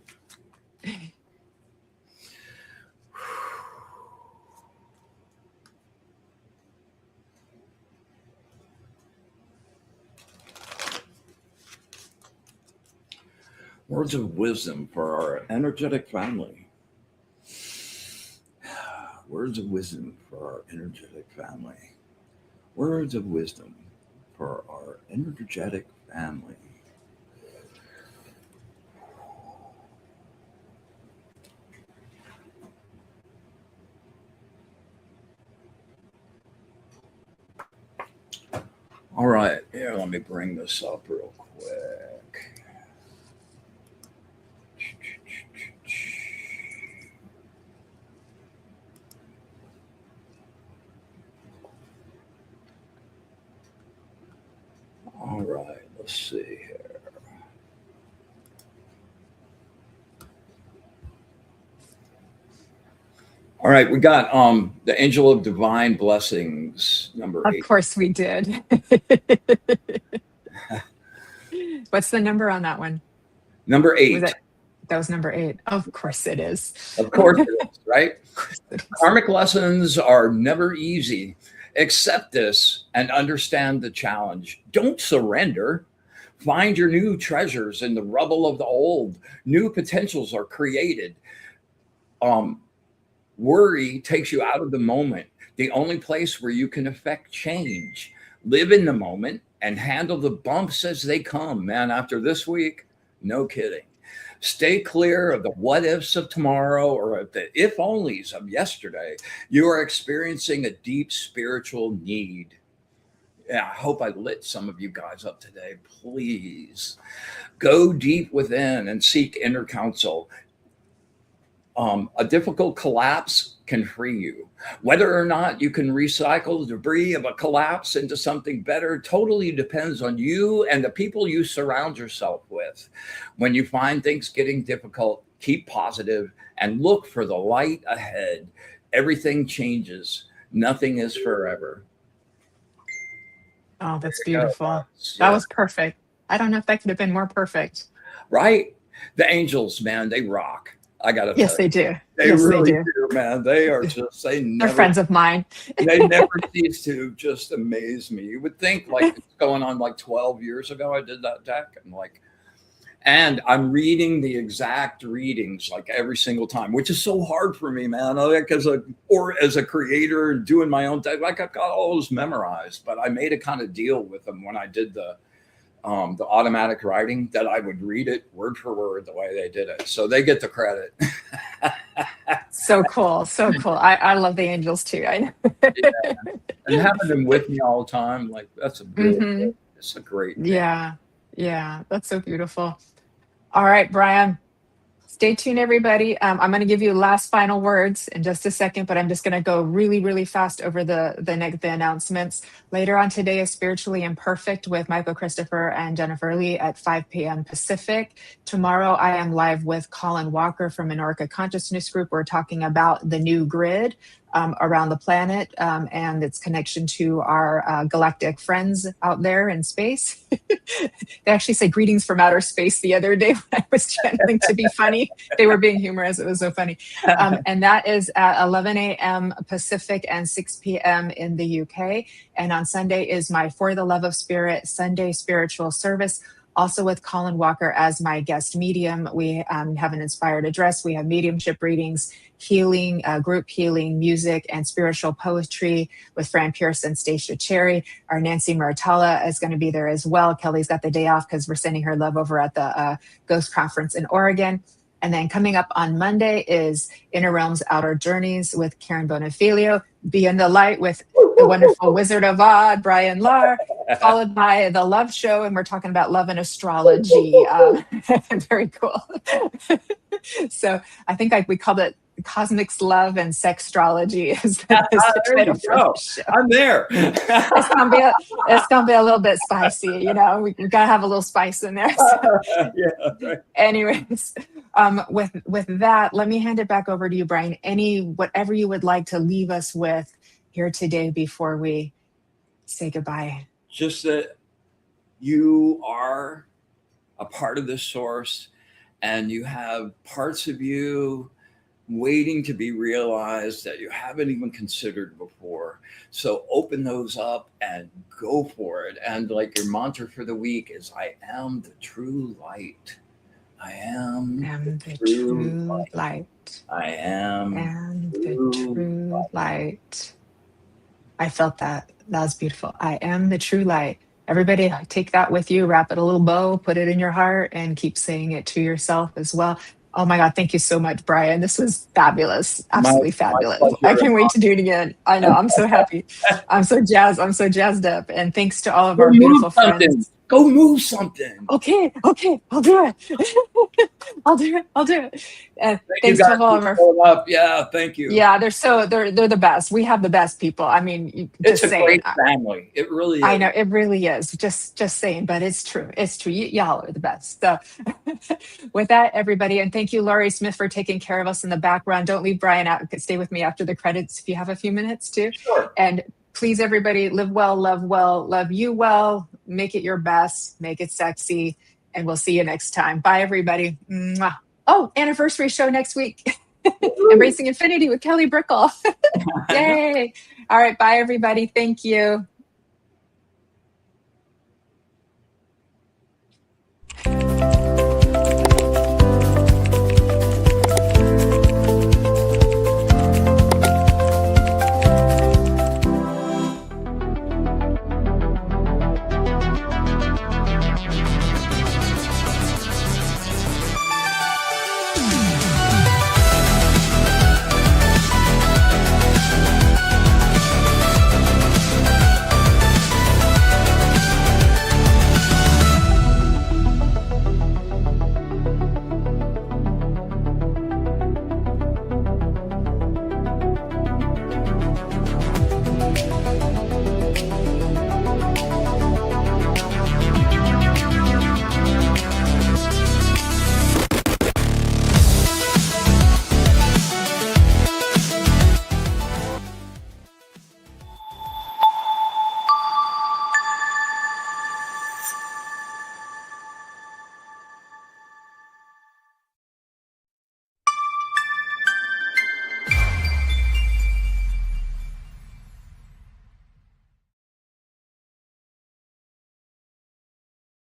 [SPEAKER 3] Words of wisdom for our energetic family. Words of wisdom for our energetic family. Words of wisdom for our energetic family. All right, here, let me bring this up real quick. All right, let's see here. All right, we got the Angel of Divine Blessings, number 8.
[SPEAKER 2] Of course we did. What's the number on that one?
[SPEAKER 3] Number 8.
[SPEAKER 2] That was number 8. Of course it is.
[SPEAKER 3] Of course it is, right? Karmic lessons are never easy. Accept this and understand the challenge. Don't surrender. Find your new treasures in the rubble of the old. New potentials are created. Worry takes you out of the moment, the only place where you can affect change. Live in the moment and handle the bumps as they come. Man, after this week, no kidding. Stay clear of the what ifs of tomorrow or of the if onlys of yesterday. You are experiencing a deep spiritual need. Yeah, I hope I lit some of you guys up today. Please go deep within and seek inner counsel. A difficult collapse can free you. Whether or not you can recycle the debris of a collapse into something better totally depends on you and the people you surround yourself with. When you find things getting difficult, keep positive and look for the light ahead. Everything changes. Nothing is forever.
[SPEAKER 2] Oh, that's beautiful. That was perfect. I don't know if that could have been more perfect.
[SPEAKER 3] Right? The angels, man, they rock. I gotta
[SPEAKER 2] Yes, they do.
[SPEAKER 3] They really do, man. They are just,
[SPEAKER 2] they're friends of mine.
[SPEAKER 3] They never cease to just amaze me. You would think like it's going on like 12 years ago I did that deck, and I'm reading the exact readings like every single time, which is so hard for me, man. Like as a creator doing my own deck, like I've got all those memorized, but I made a kind of deal with them when I did the automatic writing that I would read it word for word the way they did it. So they get the credit.
[SPEAKER 2] So cool. So cool. I love the angels too. I know.
[SPEAKER 3] Yeah. And having them with me all the time, like that's a beautiful, it's a great thing.
[SPEAKER 2] Yeah. Yeah. That's so beautiful. All right, Bryan. Stay tuned, everybody. I'm going to give you last final words in just a second, but I'm just going to go really, really fast over the announcements. Later on today is Spiritually Imperfect with Michael Christopher and Jennifer Lee at 5 p.m. Pacific. Tomorrow, I am live with Colin Walker from Menorca Consciousness Group. We're talking about the new grid around the planet and its connection to our galactic friends out there in space. They actually said greetings from outer space the other day when I was channeling to be funny. They were being humorous. It was so funny. And that is at 11 a.m. Pacific and 6 p.m. in the UK. And on Sunday is my For the Love of Spirit Sunday spiritual service, also with Colin Walker as my guest medium. We have an inspired address. We have mediumship readings, healing, group healing, music, and spiritual poetry with Fran Pierce and Stacia Cherry. Our Nancy Maratala is going to be there as well. Kelly's got the day off because we're sending her love over at the Ghost Conference in Oregon. And then coming up on Monday is Inner Realms, Outer Journeys with Karen Bonifilio. Be in the Light with the wonderful Wizard of Oz, Bryan Lahr, followed by The Love Show. And we're talking about love and astrology. Very cool. So I think we called it Cosmics, Love, and Sextrology is the title for the show.
[SPEAKER 3] I'm there.
[SPEAKER 2] It's gonna be a little bit spicy, you know. We gotta have a little spice in there. So.
[SPEAKER 3] Yeah. Right.
[SPEAKER 2] Anyways, with that, let me hand it back over to you, Bryan. Whatever you would like to leave us with here today before we say goodbye.
[SPEAKER 3] Just that you are a part of this source, and you have parts of you waiting to be realized that you haven't even considered before. So open those up and go for it. And like your mantra for the week is, I am the true light. I am the true light. I am
[SPEAKER 2] the true light. I felt that. That was beautiful. I am the true light. Everybody take that with you, wrap it a little bow, put it in your heart, and keep saying it to yourself as well. Oh my God, thank you so much, Bryan. This was fabulous. Absolutely fabulous. I can't wait to do it again. I know, I'm so happy. I'm so jazzed. I'm so jazzed up. And thanks to all of our beautiful friends.
[SPEAKER 3] Go move something.
[SPEAKER 2] Okay, I'll do it. I'll do it. Thanks to all of our.
[SPEAKER 3] Yeah, thank you.
[SPEAKER 2] Yeah, they're the best. We have the best people. I mean,
[SPEAKER 3] it's a great family. It really is.
[SPEAKER 2] I know it really is. Just saying, but it's true. It's true. Y'all are the best. So, with that, everybody, and thank you, Laurie Smith, for taking care of us in the background. Don't leave Bryan out. Stay with me after the credits if you have a few minutes too.
[SPEAKER 3] Sure.
[SPEAKER 2] And please, everybody, live well, love you well, make it your best, make it sexy, and we'll see you next time. Bye, everybody. Mwah. Oh, anniversary show next week. Embracing Infinity with Kelly Brickle. Yay. All right, bye, everybody. Thank you.